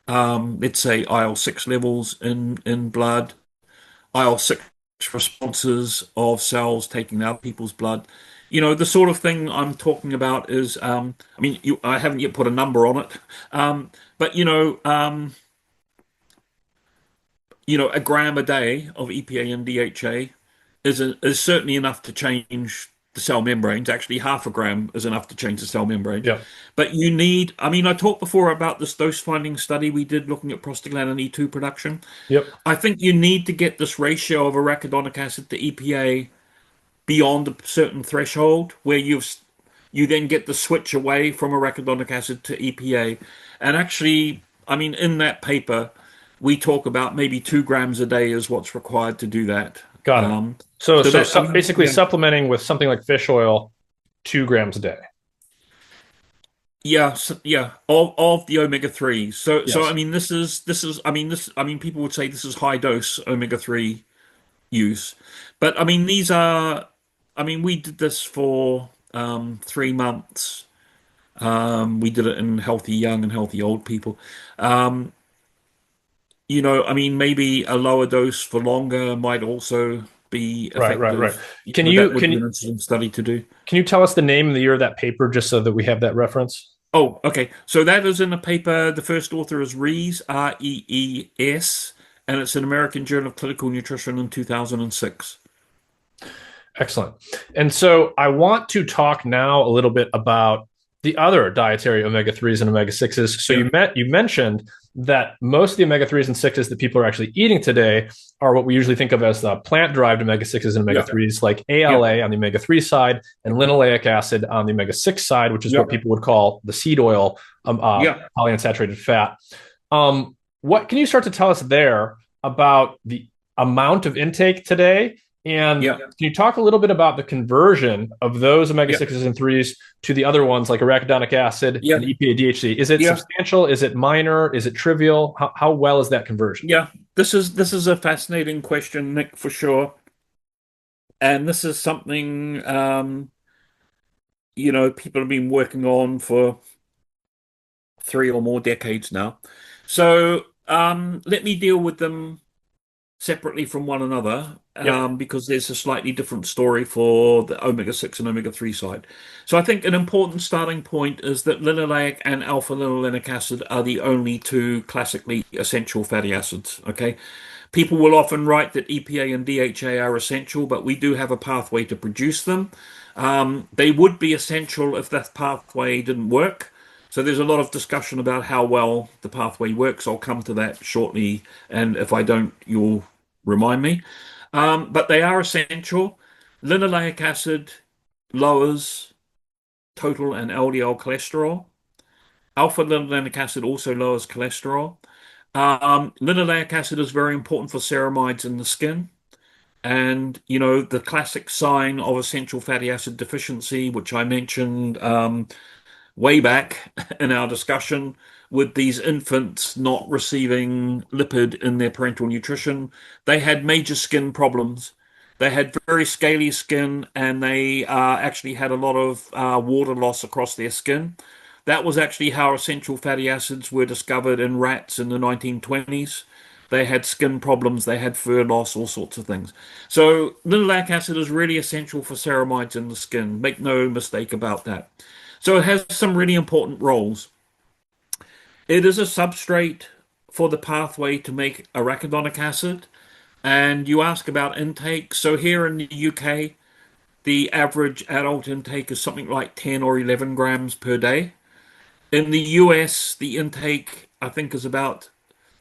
let's say, IL-6 levels in blood, IL-6 responses of cells taking out people's blood. The sort of thing I'm talking about is, I mean, I haven't yet put a number on it, but a gram a day of EPA and DHA is certainly enough to change the cell membranes. Actually, half a gram is enough to change the cell membrane.
Yeah.
But you need, I mean, I talked before about this dose finding study we did looking at prostaglandin E2 production.
Yep.
I think you need to get this ratio of arachidonic acid to EPA beyond a certain threshold where you then get the switch away from arachidonic acid to EPA. And actually, I mean, in that paper, we talk about maybe 2 grams a day is what's required to do that.
Got it. So basically
yeah.
supplementing with something like fish oil, 2 grams a day.
Yeah, of the omega-3s. So
Yes.
I mean I mean people would say this is high dose omega-3 use. But I mean we did this for 3 months. We did it in healthy young and healthy old people. I mean maybe a lower dose for longer might also be
Right, right, right.
effective.
Can
That
you
would
can
be
you
an interesting study to do.
can you tell us the name and the year of that paper just so that we have that reference?
Oh, okay. So that is in a paper. The first author is Rees, Rees, and it's an American Journal of Clinical Nutrition in 2006.
Excellent. And so I want to talk now a little bit about the other dietary omega-3s and omega-6s. So
Yeah,
you mentioned that most of the omega-3s and 6s that people are actually eating today are what we usually think of as the plant-derived omega-6s and
yeah,
omega-3s, like
yeah,
ALA on the omega-3 side and linoleic acid on the omega-6 side, which is
yeah,
what people would call the seed oil,
yeah,
polyunsaturated fat. What can you start to tell us there about the amount of intake today? And
yeah,
can you talk a little bit about the conversion of those omega
yeah,
6s and 3s to the other ones like arachidonic acid
yeah,
and EPA DHC? Is it
yeah,
substantial? Is it minor? Is it trivial? How well is that conversion?
yeah. This is a fascinating question, Nick, for sure. And this is something people have been working on for 3 or more decades now. So let me deal with them separately from one another
Yep.
because there's a slightly different story for the omega-6 and omega-3 side. So I think an important starting point is that linoleic and alpha linolenic acid are the only two classically essential fatty acids. Okay. People will often write that EPA and DHA are essential, but we do have a pathway to produce them. They would be essential if that pathway didn't work. So there's a lot of discussion about how well the pathway works. I'll come to that shortly, and if I don't, you'll remind me. But they are essential. Linoleic acid lowers total and LDL cholesterol. Alpha linolenic acid also lowers cholesterol. Linoleic acid is very important for ceramides in the skin. And, the classic sign of essential fatty acid deficiency, which I mentioned way back in our discussion with these infants not receiving lipid in their parenteral nutrition, they had major skin problems. They had very scaly skin and they actually had a lot of water loss across their skin. That was actually how essential fatty acids were discovered in rats in the 1920s. They had skin problems, they had fur loss, all sorts of things. So, linoleic acid is really essential for ceramides in the skin. Make no mistake about that. So, it has some really important roles. It is a substrate for the pathway to make arachidonic acid. And you ask about intake. So, here in the UK, the average adult intake is something like 10 or 11 grams per day. In the US, the intake, I think, is about,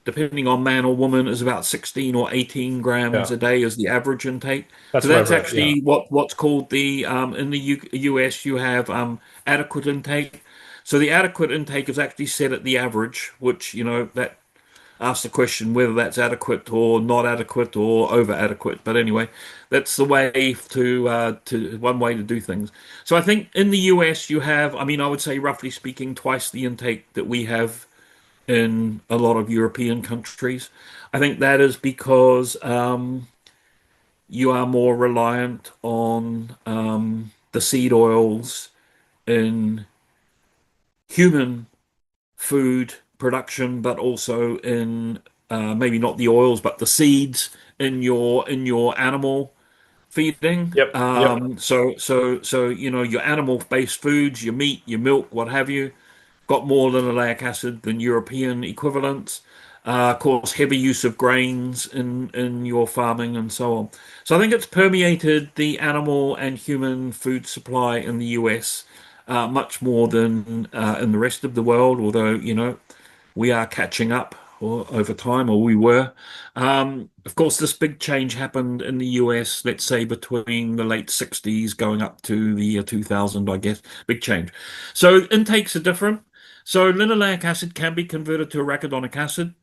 depending on man or woman, is about 16 or 18 grams
Yeah,
a day is the average intake. So
that's what I've
that's
read. Yeah.
actually what's called the in the US you have adequate intake. So the adequate intake is actually set at the average, which that asks the question whether that's adequate or not adequate or over adequate. But anyway, that's the way to one way to do things. So I think in the US you have, I mean, I would say roughly speaking, twice the intake that we have in a lot of European countries. I think that is because you are more reliant on the seed oils in human food production, but also in maybe not the oils, but the seeds in your animal feeding.
Yep. Yep.
So your animal-based foods, your meat, your milk, what have you, got more linoleic acid than European equivalents. Of course, heavy use of grains in your farming and so on. So I think it's permeated the animal and human food supply in the US much more than in the rest of the world, although, we are catching up over time, or we were. Of course, this big change happened in the US, let's say between the late 60s going up to the year 2000, I guess. Big change. So intakes are different. So linoleic acid can be converted to arachidonic acid.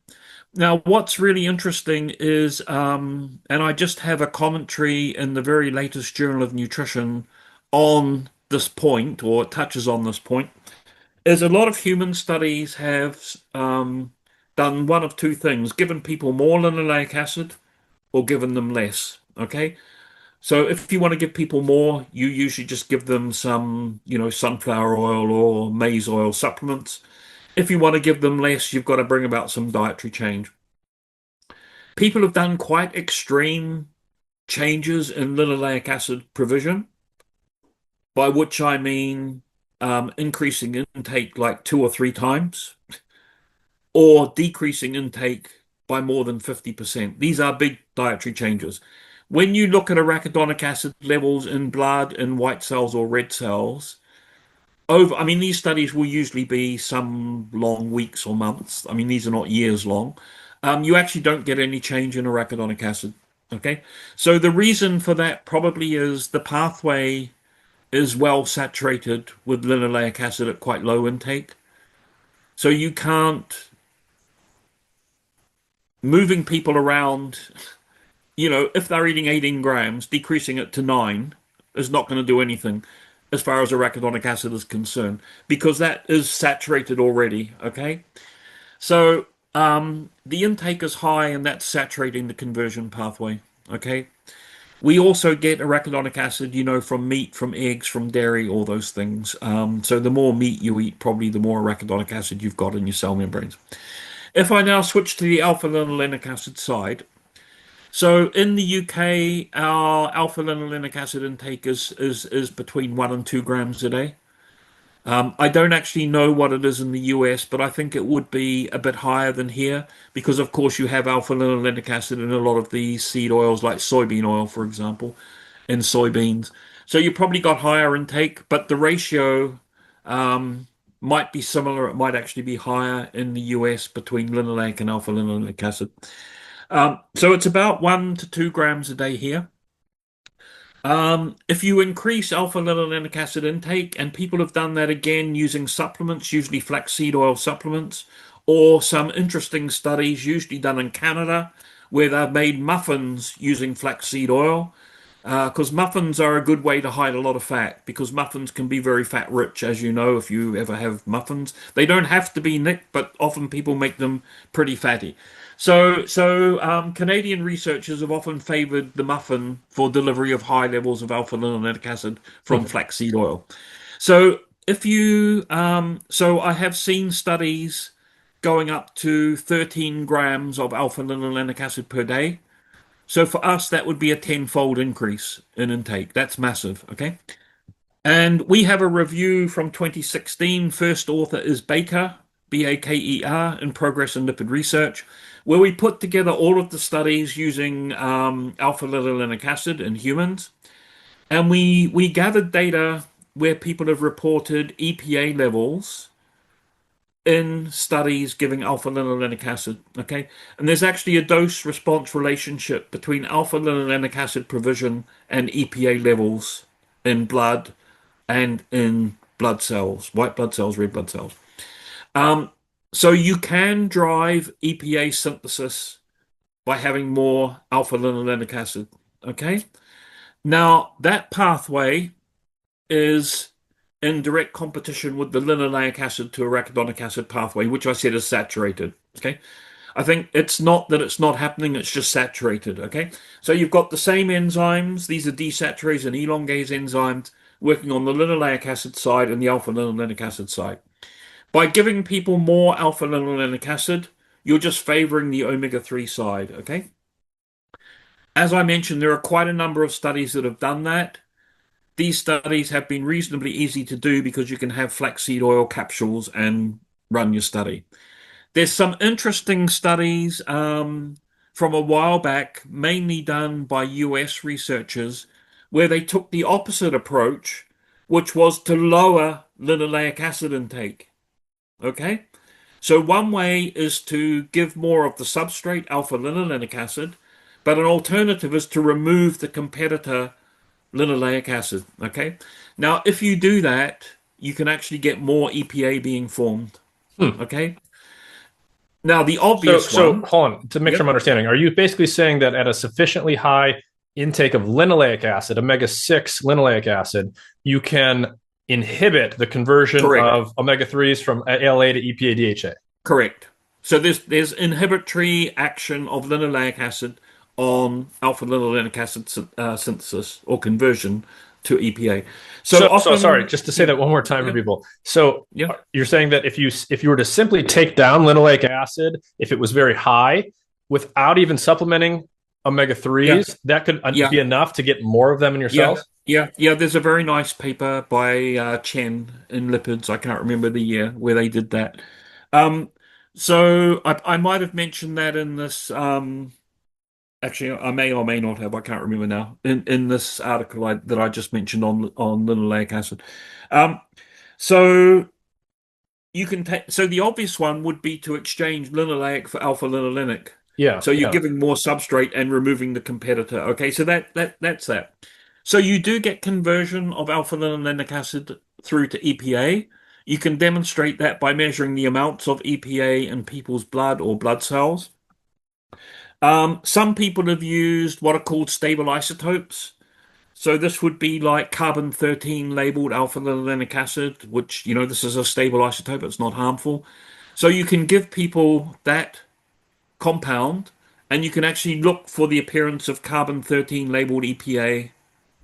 Now, what's really interesting is, and I just have a commentary in the very latest Journal of Nutrition on this point, or it touches on this point, is a lot of human studies have done one of two things, given people more linoleic acid or given them less. Okay. So if you want to give people more, you usually just give them some, sunflower oil or maize oil supplements. If you want to give them less, you've got to bring about some dietary change. People have done quite extreme changes in linoleic acid provision, by which I mean increasing intake like 2 or 3 times, or decreasing intake by more than 50%. These are big dietary changes. When you look at arachidonic acid levels in blood in white cells or red cells, I mean, these studies will usually be some long weeks or months. I mean, these are not years long. You actually don't get any change in arachidonic acid. Okay. So the reason for that probably is the pathway is well saturated with linoleic acid at quite low intake. So you can't, moving people around, if they're eating 18 grams, decreasing it to 9 is not going to do anything as far as arachidonic acid is concerned, because that is saturated already. Okay. So the intake is high, and that's saturating the conversion pathway. Okay. We also get arachidonic acid, from meat, from eggs, from dairy, all those things. So the more meat you eat, probably the more arachidonic acid you've got in your cell membranes. If I now switch to the alpha-linolenic acid side, so in the UK, our alpha-linolenic acid intake is between 1 and 2 grams a day. I don't actually know what it is in the US, but I think it would be a bit higher than here because, of course, you have alpha-linolenic acid in a lot of these seed oils, like soybean oil, for example, in soybeans. So you probably got higher intake, but the ratio might be similar. It might actually be higher in the US between linoleic and alpha-linolenic acid. So it's about 1 to 2 grams a day here. If you increase alpha-linolenic acid intake, and people have done that again using supplements, usually flaxseed oil supplements, or some interesting studies, usually done in Canada, where they've made muffins using flaxseed oil, because muffins are a good way to hide a lot of fat, because muffins can be very fat rich, as you know, if you ever have muffins. They don't have to be, Nick, but often people make them pretty fatty. So Canadian researchers have often favored the muffin for delivery of high levels of alpha-linolenic acid from flaxseed oil. So so I have seen studies going up to 13 grams of alpha-linolenic acid per day. So for us, that would be a tenfold increase in intake. That's massive, okay? And we have a review from 2016. First author is Baker, Baker, in Progress in Lipid Research, where we put together all of the studies using alpha-linolenic acid in humans. And we gathered data where people have reported EPA levels in studies giving alpha-linolenic acid, okay? And there's actually a dose-response relationship between alpha-linolenic acid provision and EPA levels in blood and in blood cells, white blood cells, red blood cells. So you can drive EPA synthesis by having more alpha-linolenic acid, okay? Now, that pathway is in direct competition with the linoleic acid to arachidonic acid pathway, which I said is saturated, okay? I think it's not that it's not happening, it's just saturated, okay? So you've got the same enzymes, these are desaturase and elongase enzymes, working on the linoleic acid side and the alpha-linolenic acid side. By giving people more alpha-linolenic acid, you're just favoring the omega-3 side, okay? As I mentioned, there are quite a number of studies that have done that. These studies have been reasonably easy to do because you can have flaxseed oil capsules and run your study. There's some interesting studies from a while back, mainly done by US researchers, where they took the opposite approach, which was to lower linoleic acid intake. Okay, so one way is to give more of the substrate, alpha-linolenic acid, but an alternative is to remove the competitor linoleic acid. Okay, now if you do that, you can actually get more EPA being formed. Okay, now the obvious
so hold on, to make sure I'm understanding, are you basically saying that at a sufficiently high intake of linoleic acid, omega-6 linoleic acid, you can inhibit the conversion of omega-3s from ALA to EPA DHA?
Correct. So there's inhibitory action of linoleic acid on alpha-linolenic acid synthesis or conversion to EPA.
So sorry, just to say that one more time for people. So you're saying that if you were to simply take down linoleic acid, if it was very high, without even supplementing
Yeah,
Omega-3s, that could
yeah,
be enough to get more of them in your
yeah,
cells?
yeah. There's a very nice paper by Chen in Lipids. I can't remember the year where they did that. Um, so I might have mentioned that in this. Actually, I may or may not have. I can't remember now. In this article that I just mentioned on linoleic acid. Um, so you can take. So the obvious one would be to exchange linoleic for alpha-linolenic.
Yeah,
So you're
yeah.
giving more substrate and removing the competitor. Okay, so that's that. So you do get conversion of alpha-linolenic acid through to EPA. You can demonstrate that by measuring the amounts of EPA in people's blood or blood cells. Some people have used what are called stable isotopes. So this would be like carbon-13 labeled alpha-linolenic acid, which, this is a stable isotope. It's not harmful. So you can give people that compound, and you can actually look for the appearance of carbon-13 labeled EPA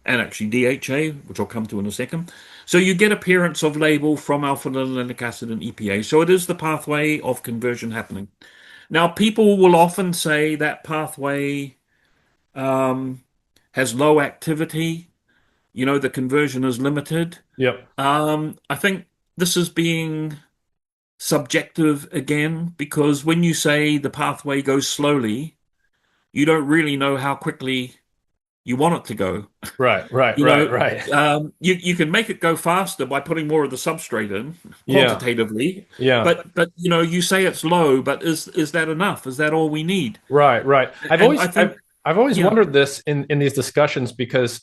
and actually DHA, which I'll come to in a second. So you get appearance of label from alpha-linolenic acid and EPA. So it is the pathway of conversion happening. Now, people will often say that pathway um, has low activity. The conversion is limited.
Yep.
I think this is being subjective again, because when you say the pathway goes slowly, you don't really know how quickly you want it to go.
Right, right,
You
right,
know,
right.
you can make it go faster by putting more of the substrate in
Yeah,
quantitatively,
yeah.
but you say it's low, but is that enough? Is that all we need?
Right, right. I've
And I
always I've
think,
I've always
yeah,
wondered this in these discussions because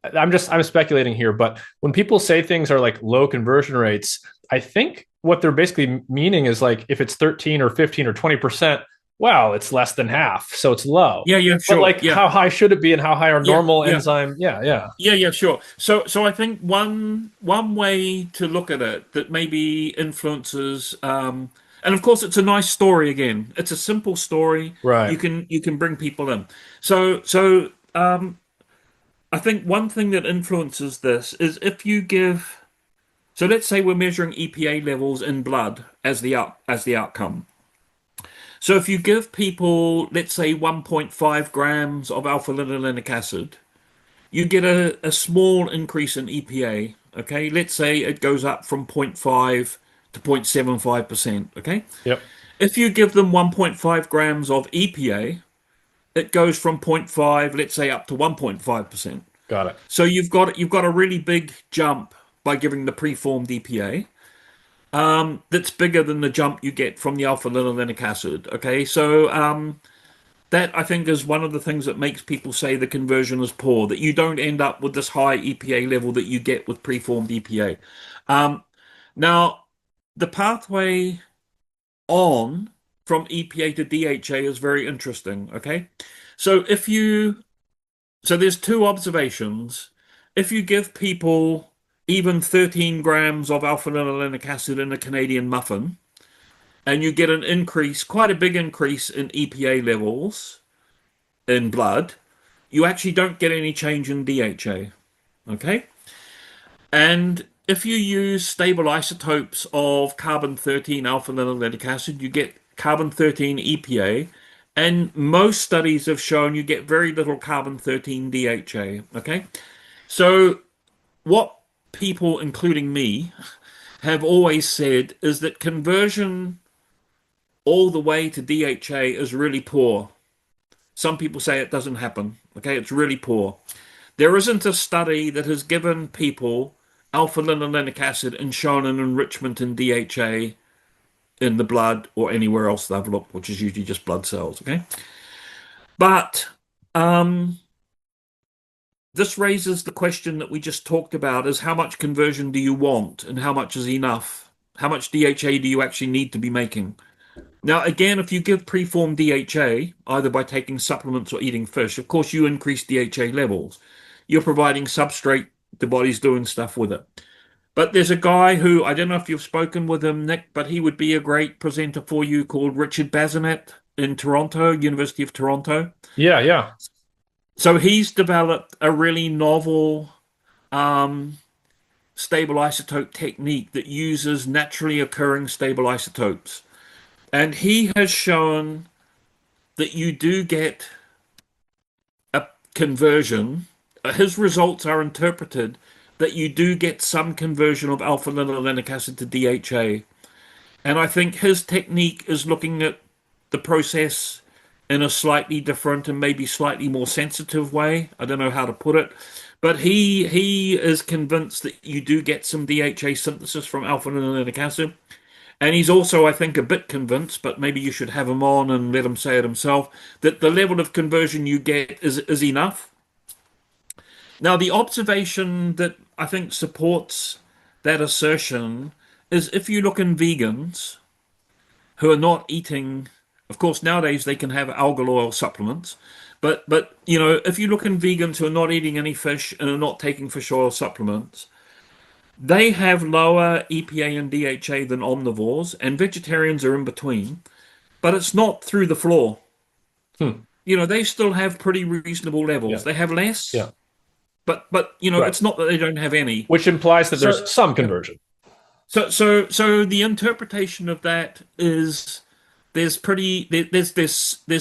I'm speculating here, but when people say things are like low conversion rates, I think what they're basically meaning is like if it's 13 or 15 or 20%, wow, it's less than half, so it's low.
yeah,
But
sure,
like
yeah,
how high should it be and how high are
yeah,
normal
yeah.
enzyme? Yeah, yeah.
Yeah, sure. So I think one way to look at it that maybe influences, and of course it's a nice story again. It's a simple story.
Right.
You can bring people in. So I think one thing that influences this is if you give. So let's say we're measuring EPA levels in blood as the outcome. So if you give people, let's say, 1.5 grams of alpha-linolenic acid, you get a small increase in EPA. Okay, let's say it goes up from zero point 0.5 to 0.75%. Okay,
Yep.
if you give them 1.5 grams of EPA, it goes from zero point 0.5, let's say, up to 1.5%.
Got it.
So you've got a really big jump by giving the preformed EPA. That's bigger than the jump you get from the alpha linolenic acid. Okay, so that I think is one of the things that makes people say the conversion is poor, that you don't end up with this high EPA level that you get with preformed EPA. Um, Now, the pathway on from EPA to DHA is very interesting. Okay, so there's two observations. If you give people even 13 grams of alpha-linolenic acid in a Canadian muffin, and you get an increase, quite a big increase in EPA levels in blood, you actually don't get any change in DHA. Okay? And if you use stable isotopes of carbon-13 alpha-linolenic acid, you get carbon-13 EPA. And most studies have shown you get very little carbon-13 DHA. Okay? So what people, including me, have always said is that conversion all the way to DHA is really poor. Some people say it doesn't happen. Okay, it's really poor. There isn't a study that has given people alpha-linolenic acid and shown an enrichment in DHA in the blood or anywhere else they've looked, which is usually just blood cells. Okay, but um, this raises the question that we just talked about: is how much conversion do you want, and how much is enough? How much DHA do you actually need to be making? Now, again, if you give preformed DHA, either by taking supplements or eating fish, of course you increase DHA levels. You're providing substrate, the body's doing stuff with it. But there's a guy who, I don't know if you've spoken with him, Nick, but he would be a great presenter for you, called Richard Bazinet in Toronto, University of Toronto.
Yeah, yeah.
So he's developed a really novel um, stable isotope technique that uses naturally occurring stable isotopes. And he has shown that you do get conversion, his results are interpreted that you do get some conversion of alpha linolenic acid to DHA. And I think his technique is looking at the process in a slightly different and maybe slightly more sensitive way. I don't know how to put it. But he is convinced that you do get some DHA synthesis from alpha linolenic acid. And he's also, I think, a bit convinced, but maybe you should have him on and let him say it himself, that the level of conversion you get is enough. Now, the observation that I think supports that assertion is if you look in vegans who are not eating, of course, nowadays they can have algal oil supplements, but you know, if you look in vegans who are not eating any fish and are not taking fish oil supplements, they have lower EPA and DHA than omnivores, and vegetarians are in between, but it's not through the floor.
Hmm.
You know, they still have pretty reasonable levels.
Yeah.
They have less,
Yeah.
but you know,
Right.
it's not that they don't have any.
Which implies that
So,
there's some conversion.
so the interpretation of that is there's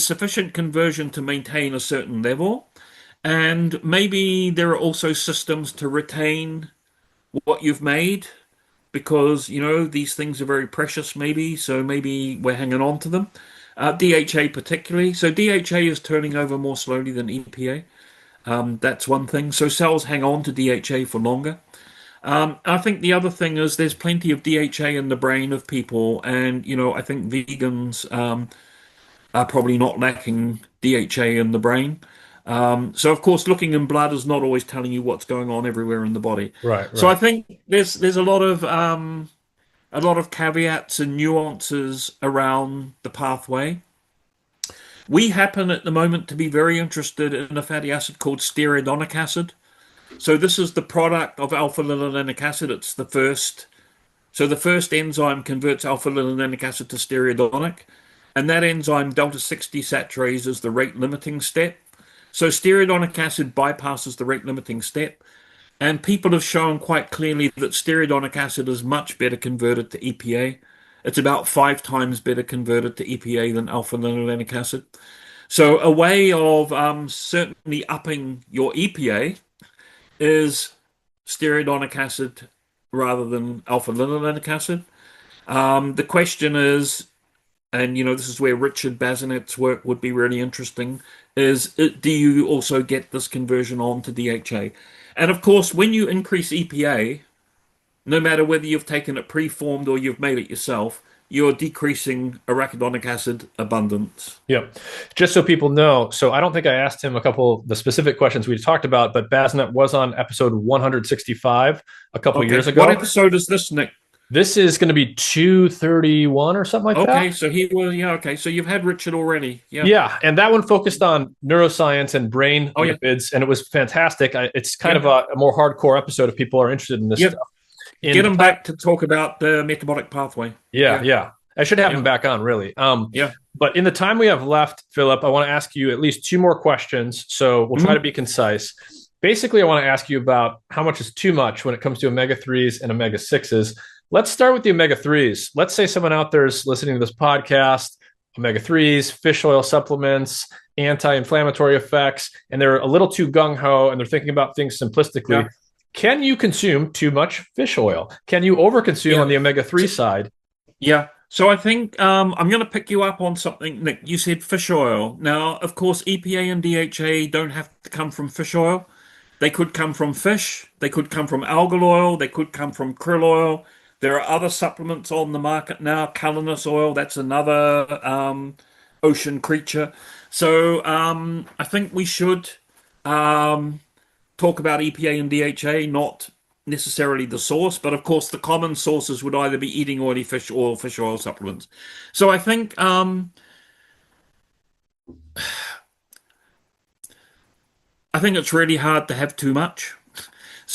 sufficient conversion to maintain a certain level, and maybe there are also systems to retain what you've made because you know these things are very precious maybe, so maybe we're hanging on to them. DHA particularly, so DHA is turning over more slowly than EPA. That's one thing, so cells hang on to DHA for longer. I think the other thing is there's plenty of DHA in the brain of people, and you know I think vegans are probably not lacking DHA in the brain. So of course, looking in blood is not always telling you what's going on everywhere in the body.
Right,
So I
right.
think there's a lot of caveats and nuances around the pathway. We happen at the moment to be very interested in a fatty acid called stearidonic acid. So this is the product of alpha linolenic acid. It's the first. So the first enzyme converts alpha linolenic acid to stearidonic, and that enzyme delta 6 desaturase is the rate limiting step. So stearidonic acid bypasses the rate limiting step, and people have shown quite clearly that stearidonic acid is much better converted to EPA. It's about 5 times better converted to EPA than alpha linolenic acid. So a way of certainly upping your EPA is stearidonic acid rather than alpha linolenic acid. The question is, and you know, this is where Richard Bazinet's work would be really interesting, is do you also get this conversion on to DHA? And of course, when you increase EPA, no matter whether you've taken it preformed or you've made it yourself, you're decreasing arachidonic acid abundance.
Yeah. Just so people know, so I don't think I asked him a couple of the specific questions we talked about, but Bazinet was on episode 165 a couple of
Okay,
years
what
ago.
episode is this, Nick?
This is going to be 231 or something like
Okay,
that.
so he was, yeah, okay, so you've had Richard already. Yeah.
Yeah, and that one focused on neuroscience and brain
Oh, yeah.
lipids, and it was fantastic. It's kind
Yeah.
of a more hardcore episode if people are interested in this
Yep.
stuff.
Get him back to talk about the metabolic pathway.
Yeah. I should have
Yeah.
him back on, really.
Yeah.
But in the time we have left, Philip, I want to ask you at least 2 more questions. So we'll try to be concise. Basically, I want to ask you about how much is too much when it comes to omega-3s and omega-6s. Let's start with the omega-3s. Let's say someone out there is listening to this podcast, omega-3s, fish oil supplements, anti-inflammatory effects, and they're a little too gung-ho and they're thinking about things simplistically.
Yeah.
Can you consume too much fish oil? Can you overconsume
Yeah.
on the omega-3 side?
Yeah. So I think I'm going to pick you up on something, Nick. You said fish oil. Now, of course, EPA and DHA don't have to come from fish oil. They could come from fish. They could come from algal oil. They could come from krill oil. There are other supplements on the market now. Calanus oil, that's another ocean creature. So I think we should talk about EPA and DHA, not necessarily the source, but of course the common sources would either be eating oily fish or fish oil supplements. So I think it's really hard to have too much.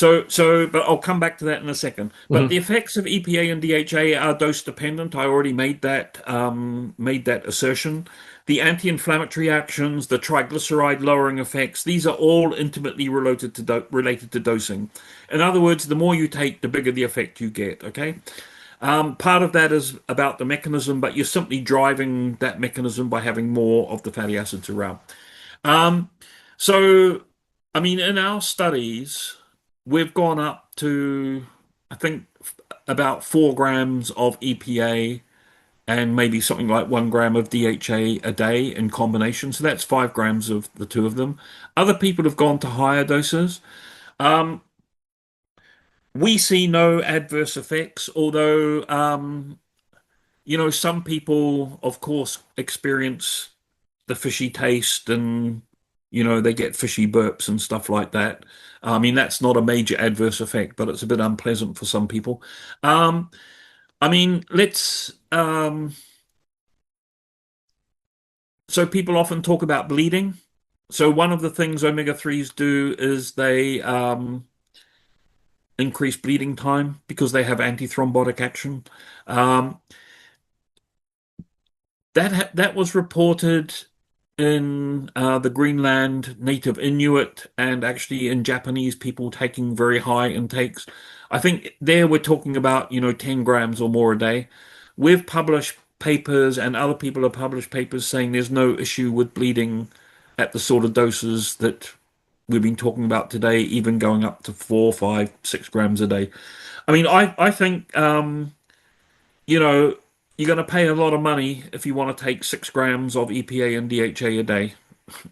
But I'll come back to that in a second. But the effects of EPA and DHA are dose dependent. I already made that assertion. The anti-inflammatory actions, the triglyceride lowering effects, these are all intimately related to dosing. In other words, the more you take, the bigger the effect you get. Okay. Part of that is about the mechanism, but you're simply driving that mechanism by having more of the fatty acids around. So, I mean, in our studies, we've gone up to, I think, about 4 grams of EPA and maybe something like 1 gram of DHA a day in combination. So that's 5 grams of the two of them. Other people have gone to higher doses. Um, we see no adverse effects, although, some people, of course, experience the fishy taste and, they get fishy burps and stuff like that. I mean, that's not a major adverse effect, but it's a bit unpleasant for some people. Um, I mean, so people often talk about bleeding. So one of the things omega-3s do is they increase bleeding time because they have antithrombotic action. Um, that was reported in the Greenland native Inuit and actually in Japanese people taking very high intakes. I think there we're talking about, 10 grams or more a day. We've published papers and other people have published papers saying there's no issue with bleeding at the sort of doses that we've been talking about today, even going up to 4, 5, 6 grams a day. I mean, I think, you know, you're going to pay a lot of money if you want to take 6 grams of EPA and DHA a day.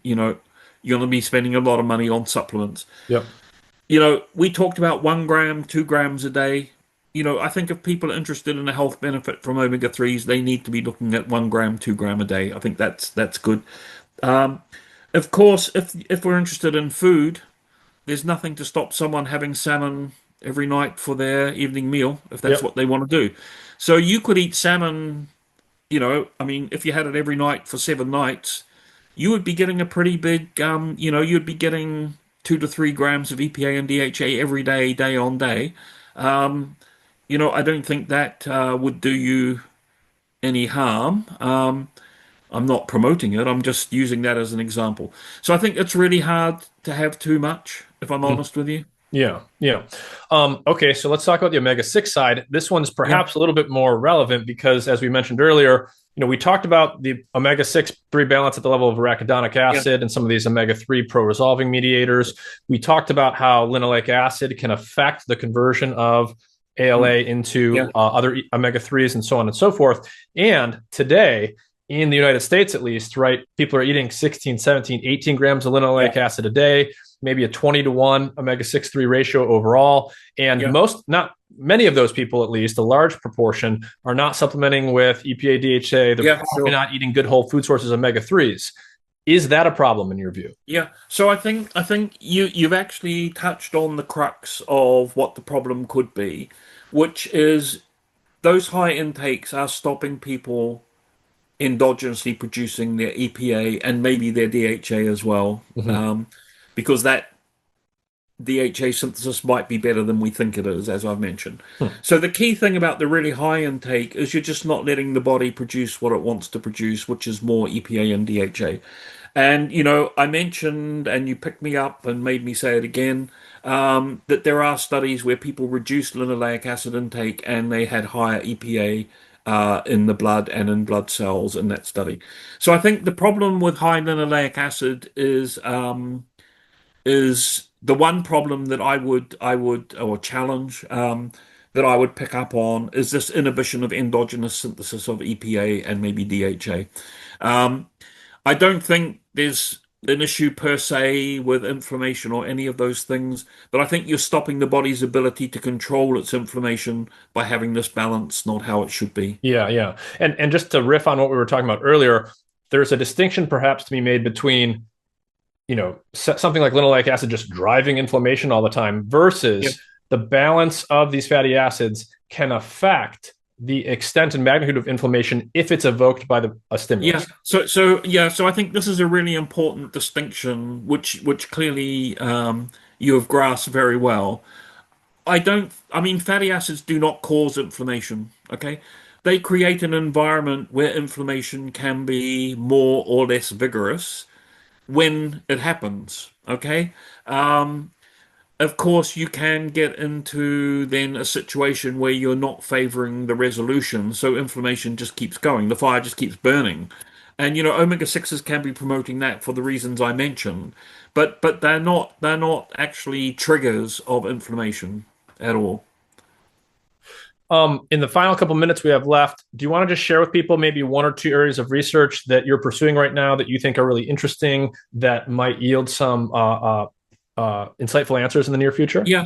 You know, you're going to be spending a lot of money on supplements.
Yep.
We talked about 1 gram, 2 grams a day. I think if people are interested in a health benefit from omega-3s, they need to be looking at 1 gram, 2 gram a day. I think that's good. Um, of course, if we're interested in food, there's nothing to stop someone having salmon every night for their evening meal if that's
Yep.
what they want to do. So you could eat salmon, I mean, if you had it every night for 7 nights, you would be getting a pretty big, you'd be getting 2 to 3 grams of EPA and DHA every day, day on day. Um, I don't think that would do you any harm. I'm not promoting it. I'm just using that as an example. So I think it's really hard to have too much, if I'm
Mhm.
honest with you.
Yeah, yeah. Okay, so let's talk about the omega-6 side. This one's
Yeah,
perhaps a little bit more relevant because, as we mentioned earlier, we talked about the omega-6 3 balance at the level of arachidonic
yeah,
acid and some of these omega-3 pro-resolving mediators. We talked about how linoleic acid can affect the conversion of
mm,
ALA into
yeah,
other omega-3s and so on and so forth. And today, in the United States at least, right, people are eating 16, 17, 18 grams of
yeah,
linoleic acid a day, maybe a 20-to-1 omega-6 3 ratio overall. And
yeah,
not many of those people, at least a large proportion, are not supplementing with EPA, DHA. They're
yeah,
probably
sure.
not eating good whole food sources omega-3s. Is that a problem in your view?
Yeah. So I think you've actually touched on the crux of what the problem could be, which is those high intakes are stopping people endogenously producing their EPA and maybe their DHA as well,
Mm-hmm.
because that DHA synthesis might be better than we think it is, as I've mentioned.
Hmm.
So the key thing about the really high intake is you're just not letting the body produce what it wants to produce, which is more EPA and DHA. And, I mentioned, and you picked me up and made me say it again, that there are studies where people reduced linoleic acid intake and they had higher EPA in the blood and in blood cells in that study. So I think the problem with high linoleic acid is the one problem that I would or challenge that I would pick up on is this inhibition of endogenous synthesis of EPA and maybe DHA. Um, I don't think there's an issue per se with inflammation or any of those things, but I think you're stopping the body's ability to control its inflammation by having this balance not how it should be.
Yeah, yeah. And just to riff on what we were talking about earlier, there's a distinction perhaps to be made between something like linoleic acid just driving inflammation all the time
Yeah.
versus the balance of these fatty acids can affect the extent and magnitude of inflammation if it's evoked by a
Yeah.
stimulus.
So I think this is a really important distinction, which clearly you have grasped very well. I mean, fatty acids do not cause inflammation, okay? They create an environment where inflammation can be more or less vigorous when it happens, okay? Um, of course, you can get into then a situation where you're not favoring the resolution, so inflammation just keeps going, the fire just keeps burning. And omega-6s can be promoting that for the reasons I mentioned, but they're not actually triggers of inflammation at all.
In the final couple minutes we have left, do you want to just share with people maybe one or two areas of research that you're pursuing right now that you think are really interesting that might yield some insightful answers in the near future?
Yeah.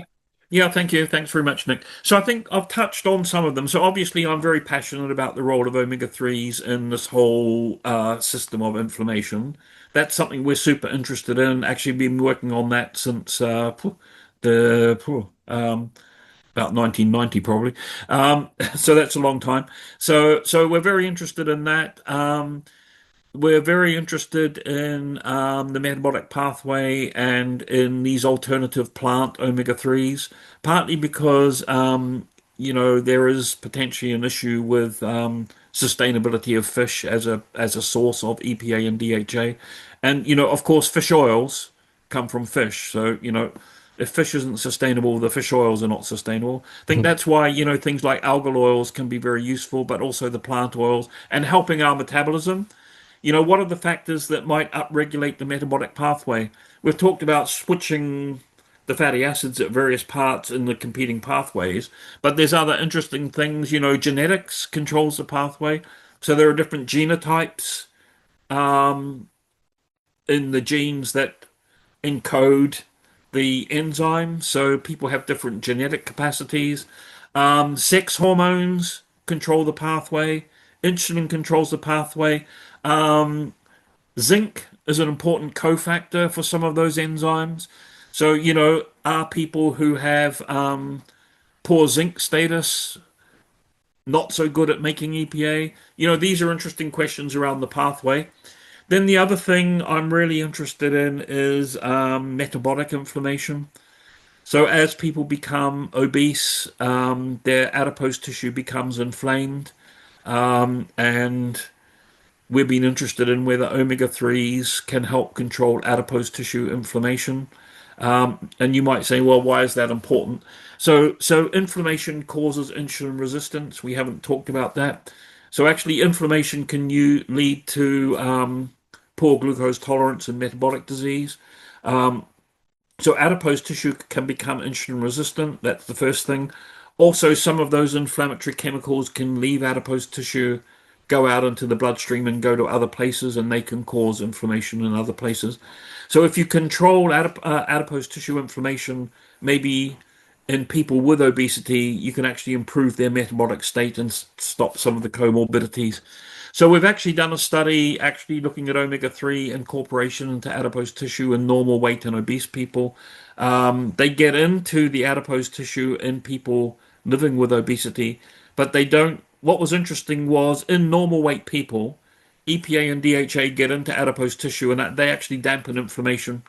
Yeah, thank you. Thanks very much, Nick. So I think I've touched on some of them. So obviously, I'm very passionate about the role of omega-3s in this whole system of inflammation. That's something we're super interested in. Actually, been working on that since about 1990, probably. So that's a long time. So we're very interested in that. We're very interested in the metabolic pathway and in these alternative plant omega-3s, partly because, there is potentially an issue with sustainability of fish as a source of EPA and DHA. And, of course, fish oils come from fish. So, if fish isn't sustainable, the fish oils are not sustainable. I think that's why, things like algal oils can be very useful, but also the plant oils and helping our metabolism. What are the factors that might upregulate the metabolic pathway? We've talked about switching the fatty acids at various parts in the competing pathways, but there's other interesting things. Genetics controls the pathway. So there are different genotypes in the genes that encode the enzyme. So people have different genetic capacities. Sex hormones control the pathway. Insulin controls the pathway. Zinc is an important cofactor for some of those enzymes. So, are people who have poor zinc status not so good at making EPA? These are interesting questions around the pathway. Then the other thing I'm really interested in is metabolic inflammation. So as people become obese, their adipose tissue becomes inflamed. And we've been interested in whether omega-3s can help control adipose tissue inflammation. And you might say, well, why is that important? So inflammation causes insulin resistance. We haven't talked about that. So actually, inflammation can lead to poor glucose tolerance and metabolic disease. So adipose tissue can become insulin resistant. That's the first thing. Also, some of those inflammatory chemicals can leave adipose tissue, go out into the bloodstream and go to other places, and they can cause inflammation in other places. So if you control adipose tissue inflammation, maybe in people with obesity, you can actually improve their metabolic state and stop some of the comorbidities. So we've actually done a study actually looking at omega-3 incorporation into adipose tissue in normal weight and obese people. They get into the adipose tissue in people living with obesity, but they don't. What was interesting was in normal weight people, EPA and DHA get into adipose tissue and they actually dampen inflammation.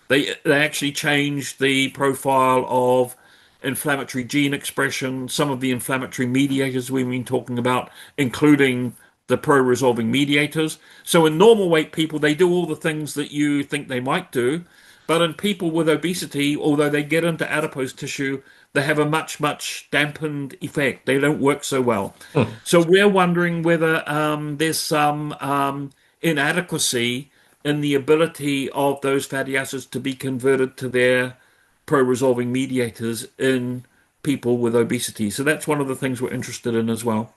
They actually change the profile of inflammatory gene expression, some of the inflammatory mediators we've been talking about, including the pro-resolving mediators. So in normal weight people, they do all the things that you think they might do. But in people with obesity, although they get into adipose tissue, they have a much, much dampened effect. They don't work so well. So we're wondering whether there's some inadequacy in the ability of those fatty acids to be converted to their pro-resolving mediators in people with obesity. So that's one of the things we're interested in as well.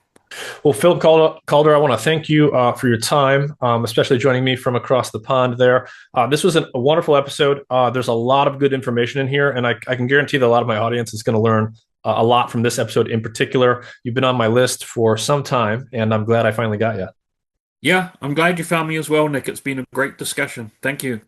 Well, Philip Calder, I want to thank you for your time, especially joining me from across the pond there. This was a wonderful episode. There's a lot of good information in here, and I can guarantee that a lot of my audience is going to learn a lot from this episode in particular. You've been on my list for some time, and I'm glad I finally got you.
Yeah, I'm glad you found me as well, Nick. It's been a great discussion. Thank you.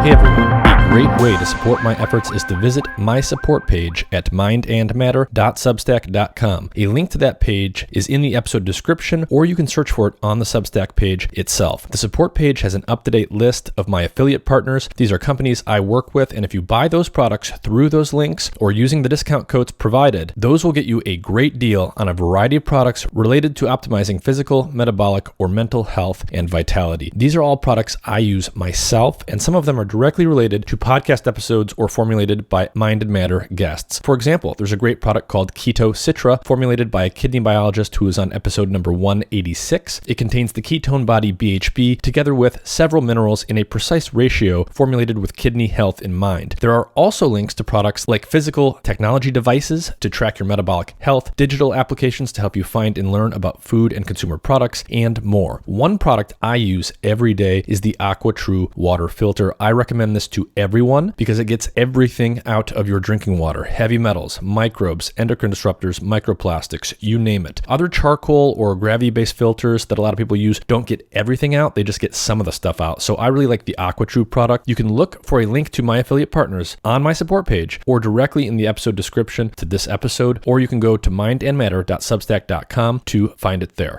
Hey everyone, a great way to support my efforts is to visit my support page at mindandmatter.substack.com. A link to that page is in the episode description, or you can search for it on the Substack page itself. The support page has an up-to-date list of my affiliate partners. These are companies I work with, and if you buy those products through those links or using the discount codes provided, those will get you a great deal on a variety of products related to optimizing physical, metabolic, or mental health and vitality. These are all products I use myself, and some of them are directly related to podcast episodes or formulated by Mind and Matter guests. For example, there's a great product called Keto Citra, formulated by a kidney biologist who is on episode number 186. It contains the ketone body BHB together with several minerals in a precise ratio, formulated with kidney health in mind. There are also links to products like physical technology devices to track your metabolic health, digital applications to help you find and learn about food and consumer products, and more. One product I use every day is the AquaTrue water filter. I recommend this to everyone because it gets everything out of your drinking water: heavy metals, microbes, endocrine disruptors, microplastics, you name it. Other charcoal or gravity-based filters that a lot of people use don't get everything out, they just get some of the stuff out. So I really like the AquaTrue product. You can look for a link to my affiliate partners on my support page or directly in the episode description to this episode, or you can go to mindandmatter.substack.com to find it there.